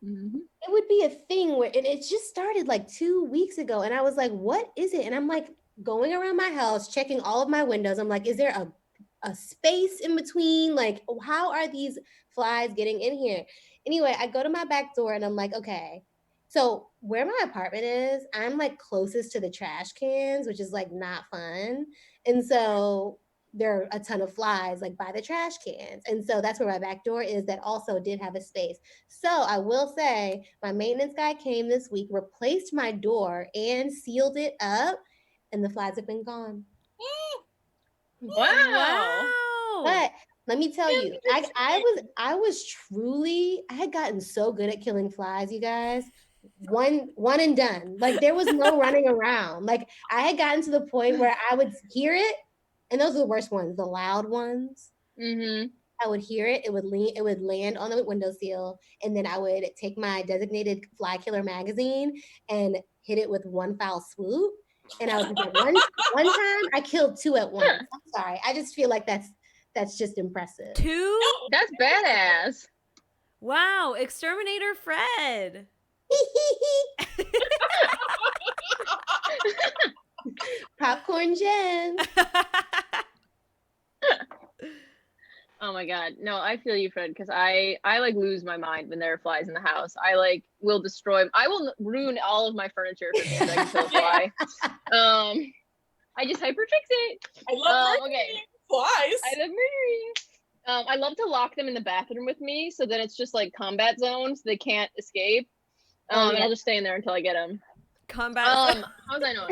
it would be a thing where it just started like 2 weeks ago. And I was like, what is it? And I'm like going around my house, checking all of my windows. I'm like, is there a space in between? Like, how are these flies getting in here? Anyway, I go to my back door and I'm like, okay. So where my apartment is, I'm like closest to the trash cans, which is like not fun. And so there are a ton of flies like by the trash cans. And so that's where my back door is that also did have a space. So I will say my maintenance guy came this week, replaced my door and sealed it up, and the flies have been gone. Wow. But let me tell you, I was truly, I had gotten so good at killing flies, you guys. One and done. Like there was no running around. Like I had gotten to the point where I would hear it, and those are the worst ones, the loud ones. I would hear it. It would land on the windowsill, and then I would take my designated fly killer magazine and hit it with one foul swoop. And I would get one time I killed 2 at once. I'm sorry. I just feel like that's just impressive. 2? That's badass. Wow, Exterminator Fred. Popcorn Jen. Oh my god. No, I feel you, Fred, because I like lose my mind when there are flies in the house. I like will destroy. I will ruin all of my furniture for so I can kill a fly. I just hyperfixate. I love flies. I love murdering. I love to lock them in the bathroom with me, so then it's just like combat zone, so they can't escape. And I'll just stay in there until I get them. Combat. How's I know?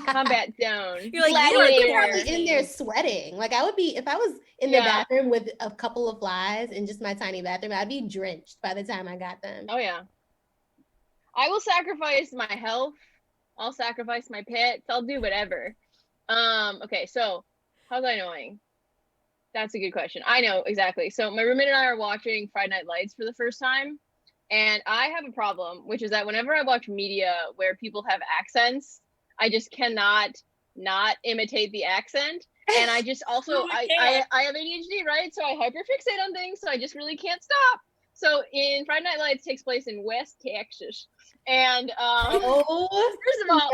Combat zone. You're like, you're probably in there sweating. Like I would be if I was in the bathroom with a couple of flies in just my tiny bathroom. I'd be drenched by the time I got them. Oh yeah. I will sacrifice my health. I'll sacrifice my pets. I'll do whatever. Okay, so how's I knowing? That's a good question. I know exactly. So my roommate and I are watching Friday Night Lights for the first time. And I have a problem, which is that whenever I watch media where people have accents, I just cannot not imitate the accent. And I just also, I have ADHD, right? So I hyperfixate on things, so I just really can't stop. So in Friday Night Lights takes place in West Texas. And first of all,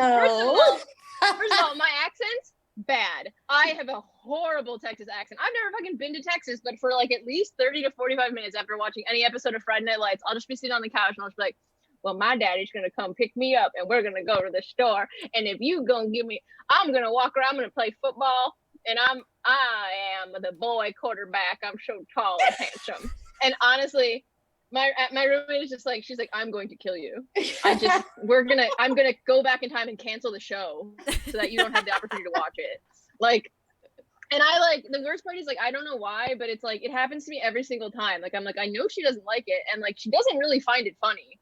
my accent's bad. I have a horrible Texas accent. I've never fucking been to Texas, but for like at least 30 to 45 minutes after watching any episode of Friday Night Lights, I'll just be sitting on the couch and I'll just be like, well, my daddy's gonna come pick me up and we're gonna go to the store. And if you gonna give me, I'm gonna walk around, I'm gonna play football, and I am the boy quarterback. I'm so tall and handsome. And honestly, my roommate is just like, she's like, I'm going to kill you. I'm gonna go back in time and cancel the show so that you don't have the opportunity to watch it. Like, and I like, the worst part is like, I don't know why, but it's like, it happens to me every single time. Like, I'm like, I know she doesn't like it. And like, she doesn't really find it funny.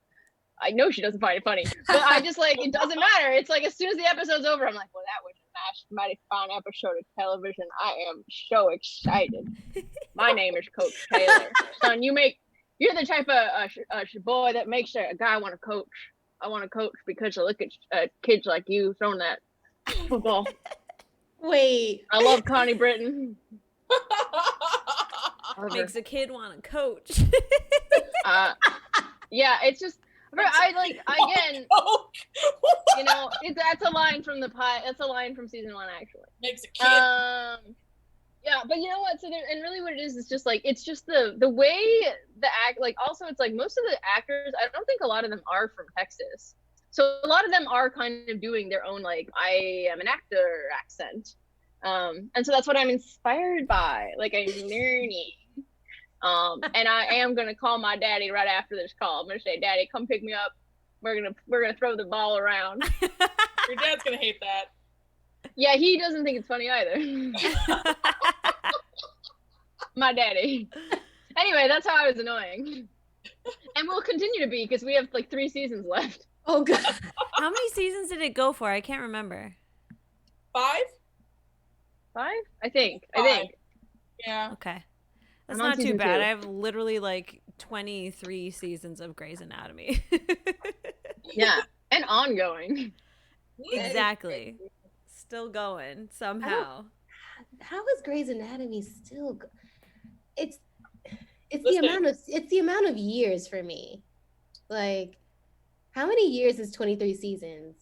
I know she doesn't find it funny, but I just like, it doesn't matter. It's like, as soon as the episode's over, I'm like, well, that was a mighty fine episode of television. I am so excited. My name is Coach Taylor. Son, you're the type of boy that makes a guy want to coach. I want to coach because I look at kids like you throwing that football. Wait. I love Connie Britton. Makes a kid want to coach. Yeah, it's just, I like, again, you know, that's a line from the pie. That's a line from season 1, actually. Makes a kid. Yeah, but you know what? So and really what it is just like, it's just the way the act, like, also it's like most of the actors, I don't think a lot of them are from Texas. So a lot of them are kind of doing their own, like, I am an actor accent. And so that's what I'm inspired by. Like, I'm learning. And I am going to call my daddy right after this call. I'm going to say, Daddy, come pick me up. We're going to throw the ball around. Your dad's going to hate that. Yeah, he doesn't think it's funny either. My daddy. Anyway, that's how I was annoying. And we'll continue to be because we have like 3 seasons left. Oh, God. How many seasons did it go for? I can't remember. 5? 5? I think. Yeah. Okay. That's I'm on not too season bad. 2. I have literally like 23 seasons of Grey's Anatomy. Yeah. And ongoing. Exactly. Still going somehow. How is Grey's Anatomy still it's the amount of years for me. Like, how many years is 23 seasons?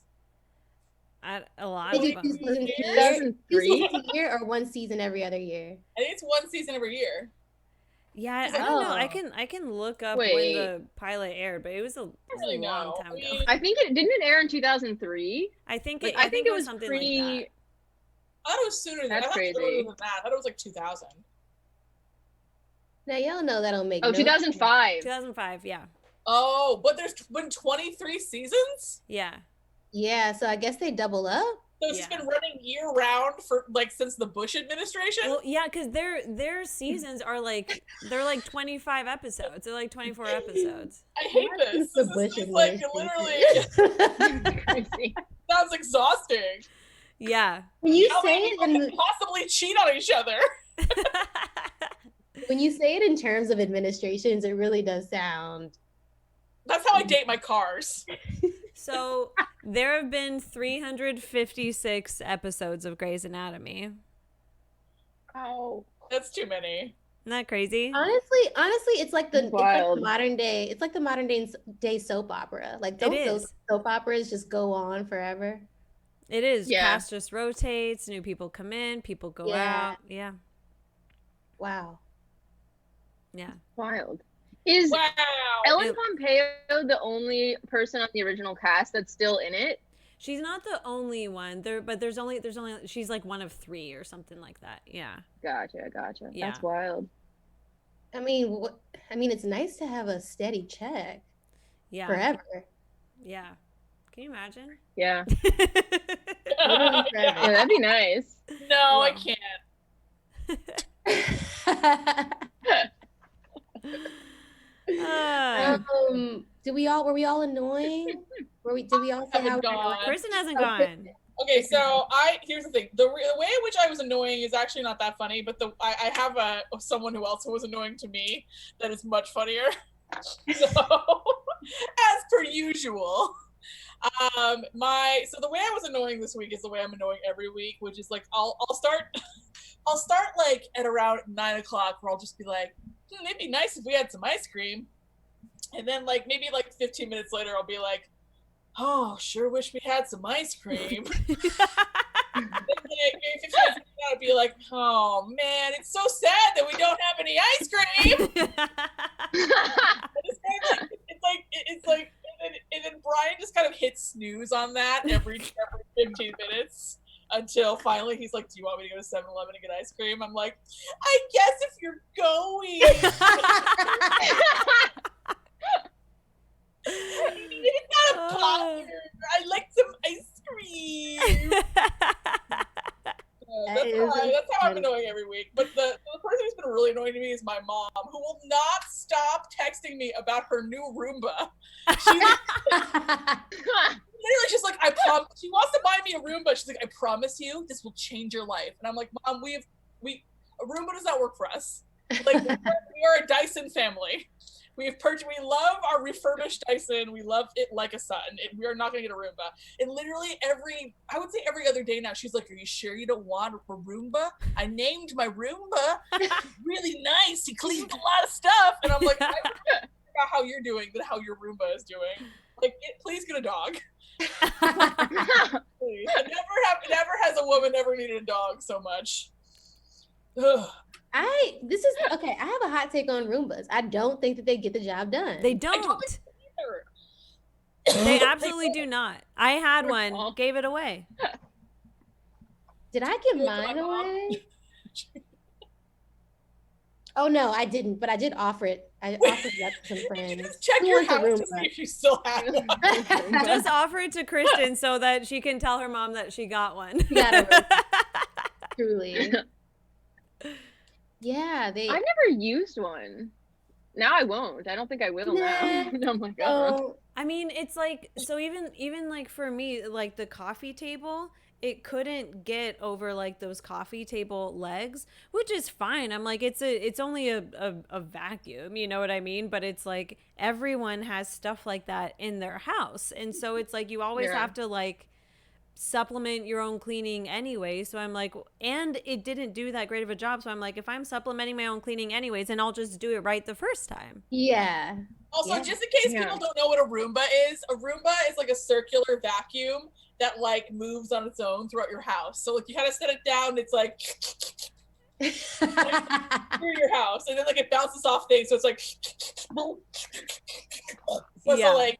A lot They of do them. 2 seasons a year? 2003? 2 seasons a year or 1 season every other year? I think it's 1 season every year. Yeah, I It's like, don't know. I oh. can look up when Wait. the pilot aired, but it was a really long know. time I ago. mean- I think it didn't it air in 2003. I think Like, it, I think it was something like that. I thought it was sooner than That's I thought it was crazy. earlier than that. I thought it was like 2000. Now y'all know that don't make Oh, no 2005. 2005, yeah. Oh, but there's been 23 seasons? Yeah. Yeah, so I guess they double up. So it's just been running year round for like since the Bush administration? Well, yeah, because their seasons are like they're like 25 episodes. They're like 24 episodes. I hate What this. is the This Bush is like literally Crazy. sounds exhausting. Yeah. When you How say many it people in can possibly cheat on each other? when you say it in terms of administrations, it really does sound. That's how I date my cars. So there have been 356 episodes of Grey's Anatomy. Oh. That's too many. Isn't that crazy? Honestly, it's like the Wild. modern day. It's like the modern day soap opera. Like, don't It those is. soap operas just go on forever? It is. Yeah. Cast just rotates. New people come in. People go Yeah. out. Yeah. Wow. Yeah. Wild. Is Wow. Ellen Pompeo the only person on the original cast that's still in it? She's not the only one. There's only she's like one of 3 or something like that. Yeah. Gotcha. Yeah. That's wild. I mean, it's nice to have a steady check Yeah. forever. Yeah. Can you imagine? Yeah. Literally forever. Yeah, that'd be nice. No, I Wow. can't. Were we all annoying? Did we all say how Haven't we're gone. annoying? Kristen hasn't Oh, gone. Okay, so here's the thing. The way in which I was annoying is actually not that funny, but I have someone who was annoying to me that is much funnier. So, as per usual, so the way I was annoying this week is the way I'm annoying every week, which is like I'll start like at around 9 o'clock, where I'll just be like, it'd be nice if we had some ice cream, and then like maybe like 15 minutes later, I'll be like, oh, sure wish we had some ice cream. And then I'd be like, oh man, it's so sad that we don't have any ice cream. It's like, and then Brian just kind of hits snooze on that every 15 minutes until finally he's like, do you want me to go to 7-Eleven and get ice cream? I'm like, I guess if you're going. It's not a pot. I like some ice cream. That's how I'm annoying every week. But the person who's been really annoying to me is my mom, who will not stop texting me about her new Roomba. She's literally just like, I promise. She wants to buy me a Roomba. She's like, I promise you, this will change your life. And I'm like, Mom, a Roomba does not work for us. Like, we are a Dyson family. We love our refurbished Dyson. We love it like a son. We are not going to get a Roomba. And literally I would say every other day now, she's like, are you sure you don't want a Roomba? I named my Roomba. It's really nice. He cleans a lot of stuff. And I'm like, I don't care about how you're doing than how your Roomba is doing. Like, please get a dog. Please. Never has a woman ever needed a dog so much. Ugh. I have a hot take on Roombas. I don't think that they get the job done. They don't. They absolutely do not. I had one, gave it away. Did I give mine away? Oh no, I didn't, but I did offer it. I offered that to some friends. Just check your house to see if you still have one. Just offer it to Kristen so that she can tell her mom that she got one. She got a truly. Yeah, I've never used one. Now I won't. I don't think I will now. Oh my god. I mean, it's like, so even like for me, like the coffee table, it couldn't get over like those coffee table legs, which is fine. I'm like, it's only a vacuum, you know what I mean? But it's like everyone has stuff like that in their house. And so it's like you always have to like supplement your own cleaning anyway. So I'm like, and it didn't do that great of a job. So I'm like, if I'm supplementing my own cleaning anyways, then I'll just do it right the first time. Yeah. Also, Yeah. just in case people don't know what a Roomba is like a circular vacuum that like moves on its own throughout your house. So like you kind of set it down, it's like through your house, and then like it bounces off things, so it's like so like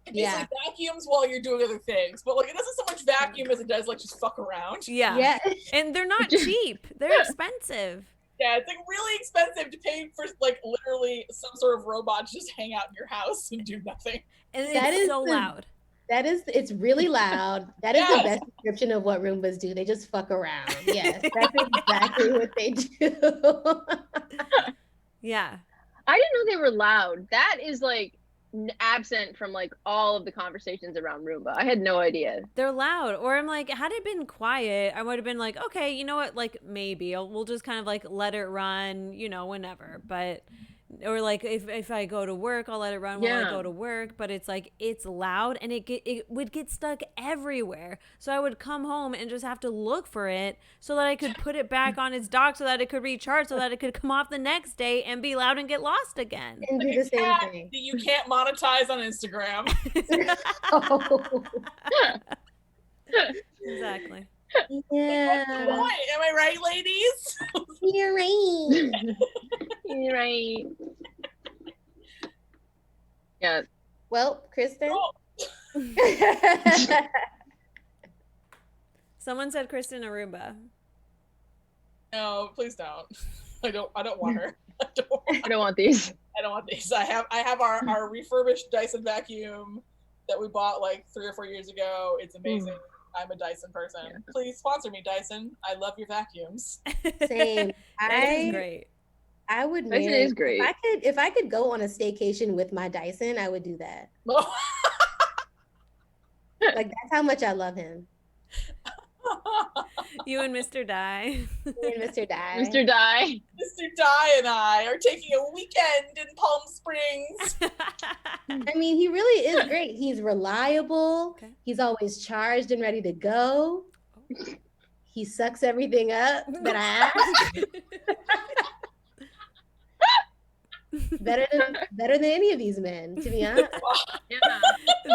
it basically vacuums while you're doing other things, but like it doesn't so much vacuum as it does like just fuck around. Yeah. And they're not cheap. They're expensive. Yeah, it's like really expensive to pay for like literally some sort of robot to just hang out in your house and do nothing. And it's so loud. It's really loud. That is the best description of what Roombas do. They just fuck around. Yes, that's exactly what they do. Yeah. I didn't know they were loud. That is like absent from like all of the conversations around Roomba. I had no idea. They're loud. Or I'm like, had it been quiet, I would have been like, okay, you know what? Like maybe we'll just kind of like let it run, you know, whenever. But or like if I go to work, I'll let it run while I go to work. But it's like it's loud and it would get stuck everywhere. So I would come home and just have to look for it so that I could put it back on its dock so that it could recharge so that it could come off the next day and be loud and get lost again. And do the same thing. That you can't monetize on Instagram. Exactly. Yeah. What's the point? Am I right, ladies? You're right. You're right. Yeah. Well, Kristen. Someone said Kristen Aruba. No, please don't. I don't want her. I don't want these. I don't want these. I have our refurbished Dyson vacuum that we bought like 3 or 4 years ago. It's amazing. I'm a Dyson person. Yeah. Please sponsor me, Dyson. I love your vacuums. Same. That is great. I would marry, Dyson is great. If I could go on a staycation with my Dyson, I would do that. Like that's how much I love him. You and Mr. Dye. Mr. Dye. Mr. Dye. Mr. Dye and I are taking a weekend in Palm Springs. I mean, he really is great. He's reliable. Okay. He's always charged and ready to go. He sucks everything up that I ask. better than any of these men, to be honest. Yeah.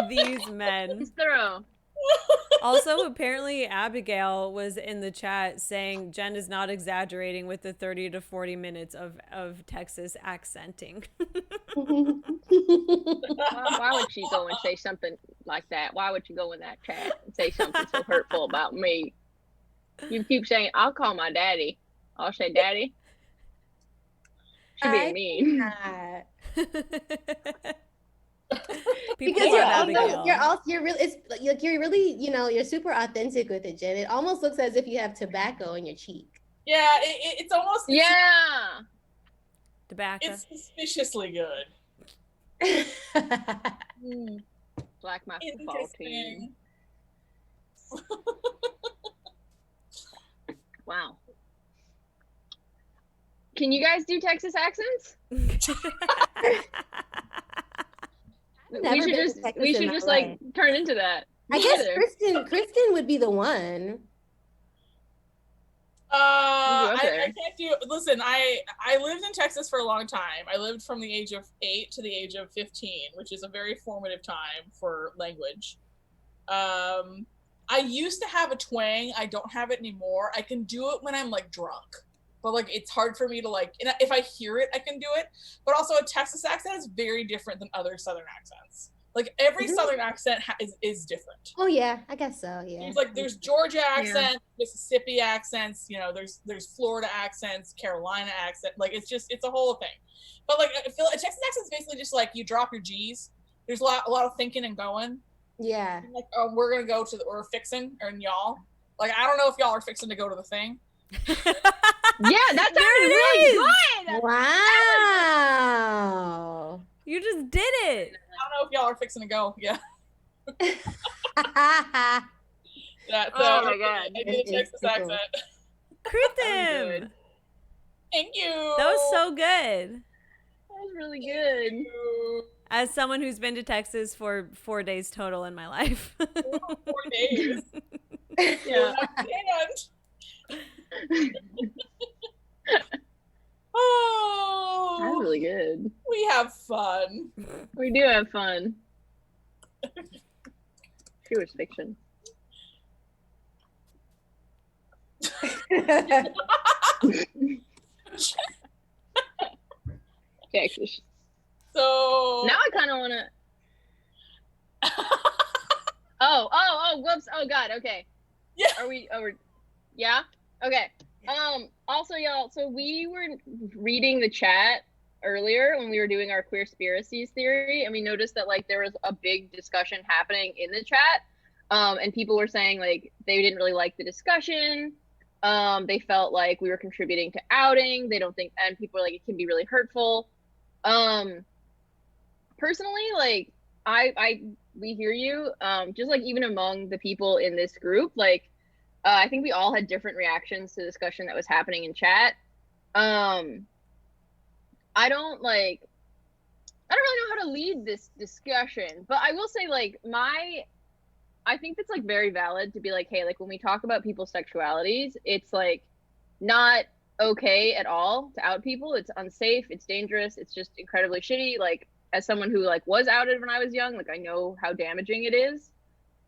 These men. He's thorough. Also, apparently Abigail was in the chat saying Jen is not exaggerating with the 30 to 40 minutes of Texas accenting. Why would she go and say something like that? Why would you go in that chat and say something so hurtful about me? You keep saying, I'll call my daddy. I'll say, Daddy. She's being mean. Because you're really, you know, you're super authentic with it, Jen. It almost looks as if you have tobacco in your cheek. Yeah, it's almost tobacco. It's suspiciously good. Black my football team. Wow. Can you guys do Texas accents? We should just like turn into that. I guess Kristen would be the one. I can't do. Listen, I lived in Texas for a long time. I lived from the age of 8 to the age of 15, which is a very formative time for language. I used to have a twang. I don't have it anymore. I can do it when I'm like drunk, but like it's hard for me to like. If I hear it, I can do it. But also, a Texas accent is very different than other Southern accents. Like every Southern accent is different. Oh yeah, I guess so. Yeah. There's Georgia accent, Mississippi accents. You know, there's Florida accents, Carolina accent. Like it's a whole thing. But like I feel like Texas accent is basically just like you drop your G's. There's a lot of thinking and going. Yeah. Like we're gonna go to we're fixing and y'all. Like I don't know if y'all are fixing to go to the thing. Yeah, that sounded really good. Wow. You just did it. I don't know if y'all are fixing to go. Yeah. Oh my God. I did a Texas accent. Kristen. Thank you. That was so good. That was really good. As someone who's been to Texas for 4 days total in my life. 4 days. Yeah. I really good. We have fun. We do have fun. True is fiction. Texas. So Now I kind of want to. Oh, whoops. Oh God. Okay. Yeah. Yeah. Okay. Also, y'all. So we were reading the chat earlier when we were doing our queer conspiracies theory, and we noticed that like there was a big discussion happening in the chat. And people were saying like they didn't really like the discussion. They felt like we were contributing to outing. They don't think, and people are like it can be really hurtful. Personally, like we hear you. Just like even among the people in this group, like I think we all had different reactions to the discussion that was happening in chat. I don't really know how to lead this discussion, but I will say like I think it's like very valid to be like, hey, like when we talk about people's sexualities, it's like not okay at all to out people. It's unsafe, it's dangerous, it's just incredibly shitty. Like as someone who like was outed when I was young, like I know how damaging it is.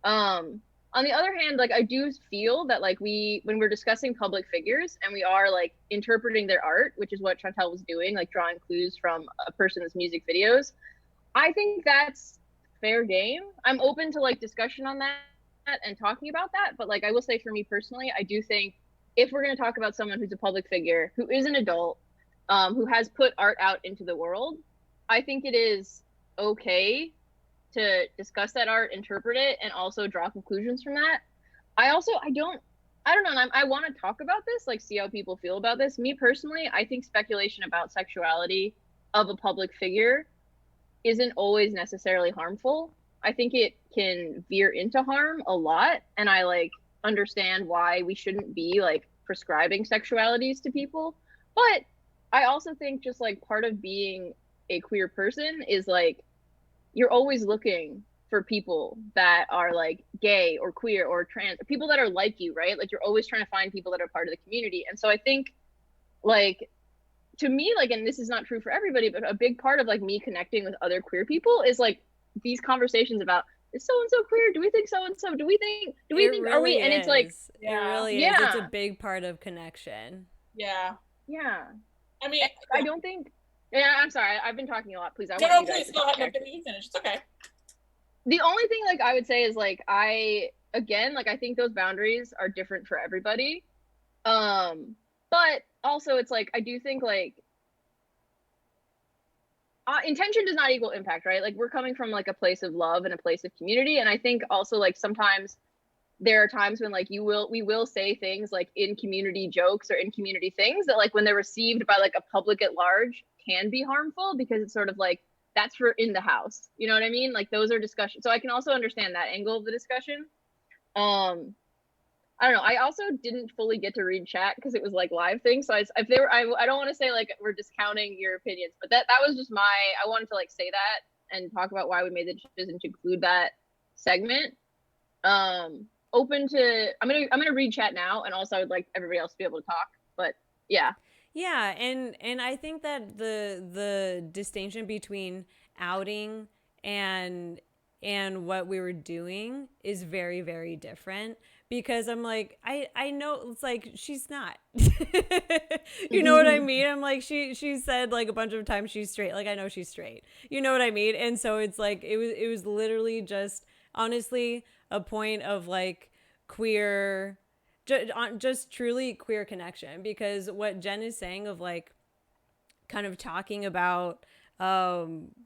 On the other hand, like I do feel that like when we're discussing public figures and we are like interpreting their art, which is what Chantal was doing, like drawing clues from a person's music videos, I think that's fair game. I'm open to like discussion on that and talking about that, but like I will say for me personally, I do think if we're going to talk about someone who's a public figure, who is an adult, who has put art out into the world, I think it is okay to discuss that art, interpret it, and also draw conclusions from that. I don't know. I want to talk about this, like see how people feel about this. Me personally, I think speculation about sexuality of a public figure isn't always necessarily harmful. I think it can veer into harm a lot, and I like understand why we shouldn't be like prescribing sexualities to people. But I also think just like part of being a queer person is like you're always looking for people that are like gay or queer or trans, people that are like you, right? Like you're always trying to find people that are part of the community. And so I think like to me, like, and this is not true for everybody, but a big part of like me connecting with other queer people is like these conversations about, is so and so queer? Do we think so and so? Do we think Really are we? And it's like, it really is. It's a big part of connection. Yeah. I mean, I don't think. Yeah, I'm sorry. I've been talking a lot. Please, no, please go ahead. No, you finish. It's okay. The only thing like I would say is like I think those boundaries are different for everybody. But also it's like I do think like intention does not equal impact, right? Like we're coming from like a place of love and a place of community, and I think also like sometimes there are times when like we will say things like in community jokes or in community things that like when they're received by like a public at large can be harmful because it's sort of like that's for in the house, you know what I mean? Like those are discussions, so I can also understand that angle of the discussion. I don't know. I also didn't fully get to read chat because it was like live thing. So I don't want to say like we're discounting your opinions, but that was just I wanted to like say that and talk about why we made the decision to include that segment. Open to I'm gonna read chat now, and also I would like everybody else to be able to talk. But yeah. Yeah, and I think that the distinction between outing and what we were doing is very, very different, because I'm like I know it's like she's not. You know what I mean? I'm like she said like a bunch of times she's straight. Like I know she's straight. You know what I mean? And so it's like it was literally just honestly a point of like queer, just truly queer connection, because what Jen is saying of like kind of talking about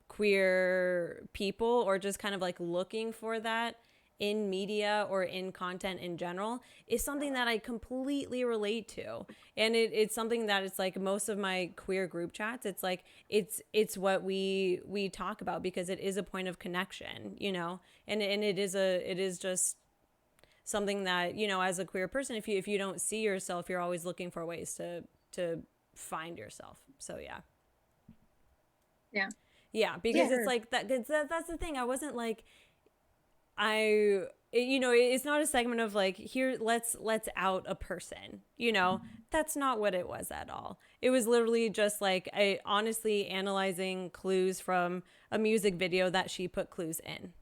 queer people, or just kind of like looking for that in media or in content in general, is something that I completely relate to. And it's something that it's like most of my queer group chats, it's like it's what we talk about, because it is a point of connection, you know, and it is just something that, you know, as a queer person, if you don't see yourself, you're always looking for ways to find yourself. So yeah, because it's like that. That's the thing. I wasn't like, I you know, it's not a segment of like, here, let's out a person, you know. That's not what it was at all. It was literally just like honestly analyzing clues from a music video that she put clues in,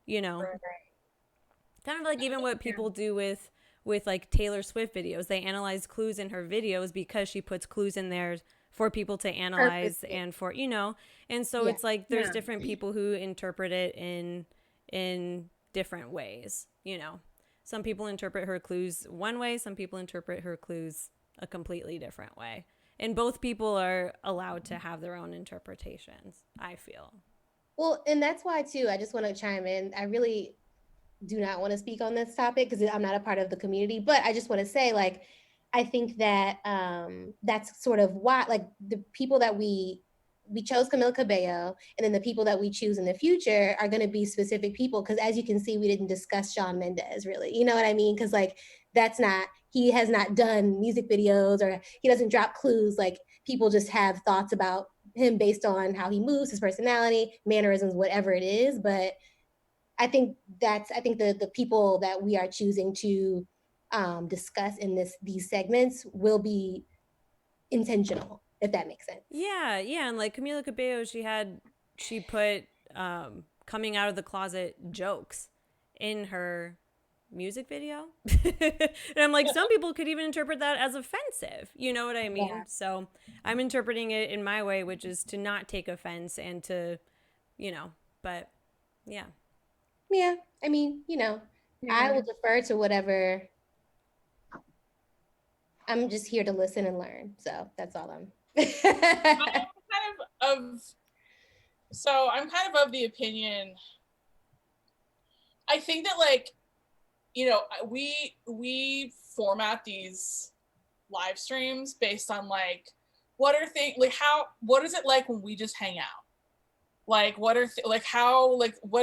you know. Right. Kind of like even what people do with like Taylor Swift videos. They analyze clues in her videos because she puts clues in there for people to analyze Purposely. and for, you know. And so Yeah. it's like there's Yeah. different people who interpret it in different ways, you know. Some people interpret her clues one way, some people interpret her clues a completely different way. And both people are allowed to have their own interpretations, I feel. Well, and that's why too, I just want to chime in. I really do not want to speak on this topic because I'm not a part of the community, but I just want to say, like, I think that that's sort of why, like, the people that we chose Camila Cabello, and then the people that we choose in the future are going to be specific people, because as you can see, we didn't discuss Shawn Mendes really, you know what I mean? Because like, that's not, he has not done music videos, or he doesn't drop clues. Like, people just have thoughts about him based on how he moves, his personality, mannerisms, whatever it is. But I think the people that we are choosing to discuss in these segments will be intentional, if that makes sense. Yeah, and like Camila Cabello, she put coming out of the closet jokes in her music video. And I'm like, some people could even interpret that as offensive. You know what I mean? Yeah. So I'm interpreting it in my way, which is to not take offense and to, you know, but yeah. Yeah, I mean, you know, I will defer to whatever. I'm just here to listen and learn. So that's all I'm. I'm kind of the opinion. I think that, like, you know, we format these live streams based on like what is it like when we just hang out? Like, what do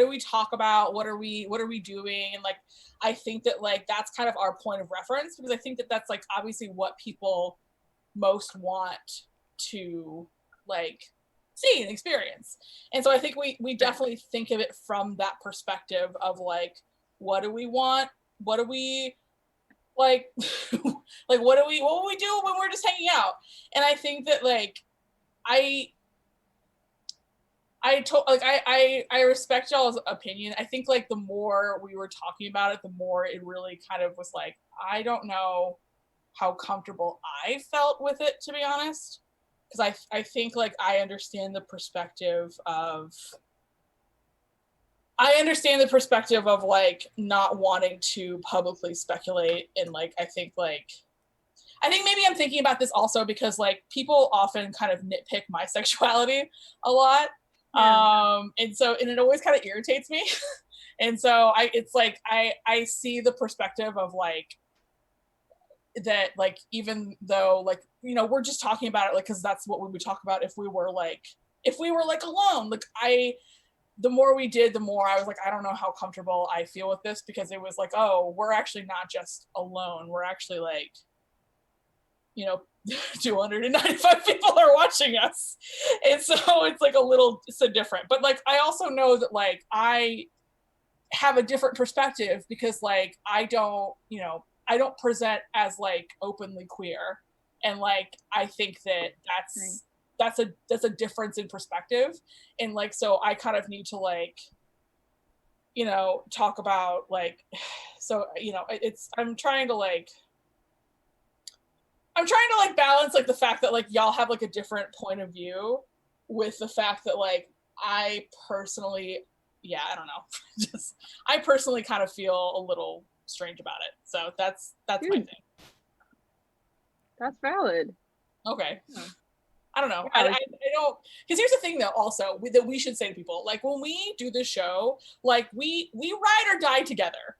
we talk about? What are we doing? And like, I think that like that's kind of our point of reference, because I think that that's like obviously what people most want to like see and experience. And so I think we definitely think of it from that perspective of like, what do we want? What do we like? Like, what will we do when we're just hanging out? And I think that like, I respect y'all's opinion. I think like the more we were talking about it, the more it really kind of was like, I don't know how comfortable I felt with it, to be honest. Because I think like I understand the perspective of like not wanting to publicly speculate. And like I think maybe I'm thinking about this also because like people often kind of nitpick my sexuality a lot. Yeah. And it always kind of irritates me. And so I see the perspective of like that, like, even though like, you know, we're just talking about it like, because that's what we would talk about if we were like alone. Like the more we did, the more I was like, I don't know how comfortable I feel with this, because it was like, oh, we're actually not just alone. We're actually like, you know, 295 people are watching us. And so it's like so different. But like, I also know that like, I have a different perspective because like, I don't present as like openly queer. And like, I think that that's a difference in perspective. And like, so I kind of need to like, you know, talk about like, so, you know, I'm trying to like balance like the fact that like y'all have like a different point of view with the fact that like I personally, I don't know, just I personally kind of feel a little strange about it. So that's my thing. That's valid. Okay. I don't know. I don't, because here's the thing though, also that we should say to people, like when we do this show, like we ride or die together.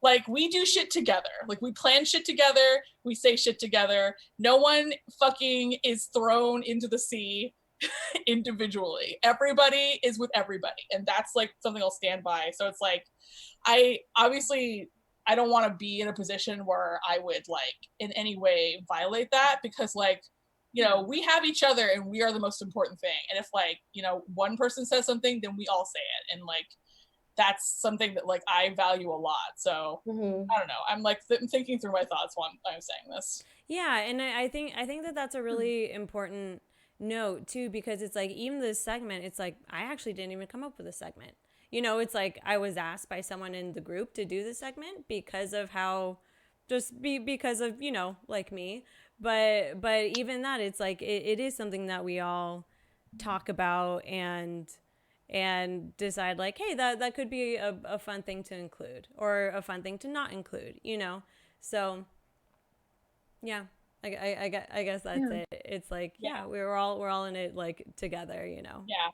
Like we do shit together. Like we plan shit together. We say shit together. No one fucking is thrown into the sea individually. Everybody is with everybody. And that's like something I'll stand by. So it's like, I don't want to be in a position where I would like in any way violate that, because like, you know, we have each other and we are the most important thing. And if like, you know, one person says something, then we all say it. And like, that's something that like I value a lot. So Mhm. I don't know. I'm like thinking through my thoughts while I'm saying this. Yeah, and I think that that's a really important note too, because it's like even this segment, it's like I actually didn't even come up with a segment. You know, it's like I was asked by someone in the group to do the segment because of how because of, you know, like me. But even that, it's like it is something that we all talk about and decide like, hey, that could be a fun thing to include or a fun thing to not include, you know. So yeah, I guess that's Yeah. it. It's like, yeah, we're all in it like together, you know. Yeah.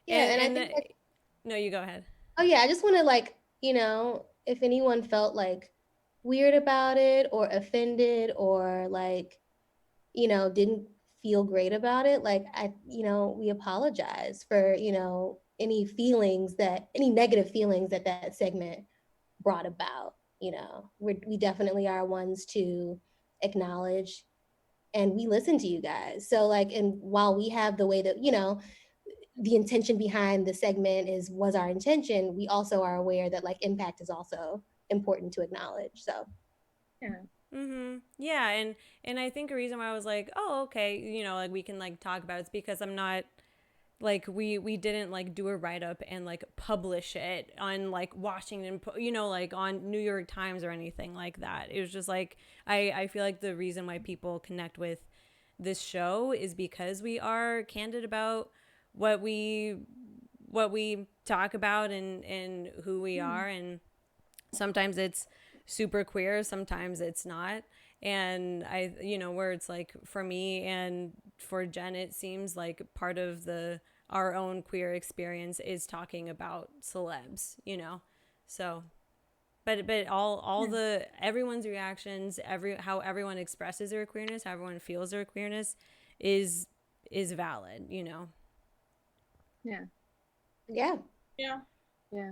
Yeah, and I And think like, no, you go ahead. oh yeah, I just want to like, if anyone felt like weird about it or offended or like, didn't feel great about it, like we apologize for, any negative feelings that that segment brought about. We definitely are ones to acknowledge, and we listen to you guys. So like, and while we have the way that, the intention behind the segment was our intention, we also are aware that like impact is also important to acknowledge. So Yeah. Yeah, and I think a reason why I was like, oh, okay, you know, like we can like talk about it's because I'm not like we didn't like do a write up and like publish it on like Washington, you know, like on New York Times or anything like that. It was just like I feel like the reason why people connect with this show is because we are candid about what we talk about and who we are, and sometimes it's super queer, sometimes it's not. And I, you know, where it's like for me and for Jen, it seems like part of our own queer experience is talking about celebs, you know. So but all the everyone's reactions, how everyone expresses their queerness, how everyone feels their queerness is valid, you know. Yeah. yeah. Yeah. Yeah.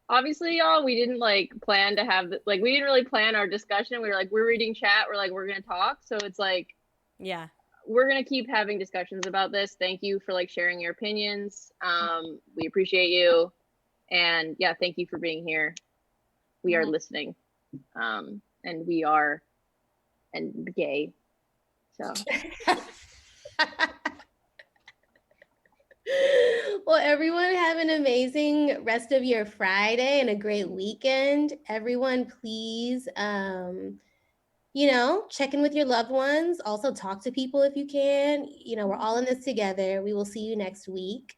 Obviously, y'all, we didn't like plan to have like we didn't really plan our discussion. We were like, we're reading chat, we're like, we're gonna talk. So it's like, Yeah. we're gonna keep having discussions about this. Thank you for like sharing your opinions. We appreciate you, and yeah, thank you for being here. We are listening, and we are and gay. So Well, everyone have an amazing rest of your Friday and a great weekend. Everyone, please, check in with your loved ones. Also, talk to people if you can. We're all in this together. We will see you next week.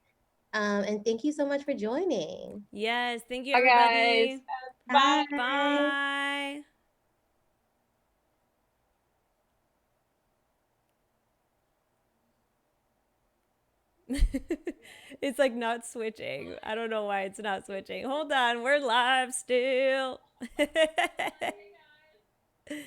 And thank you so much for joining. Yes, thank you bye, guys. everybody. Bye. Bye. It's like not switching. I don't know why it's not switching. Hold on, we're live still.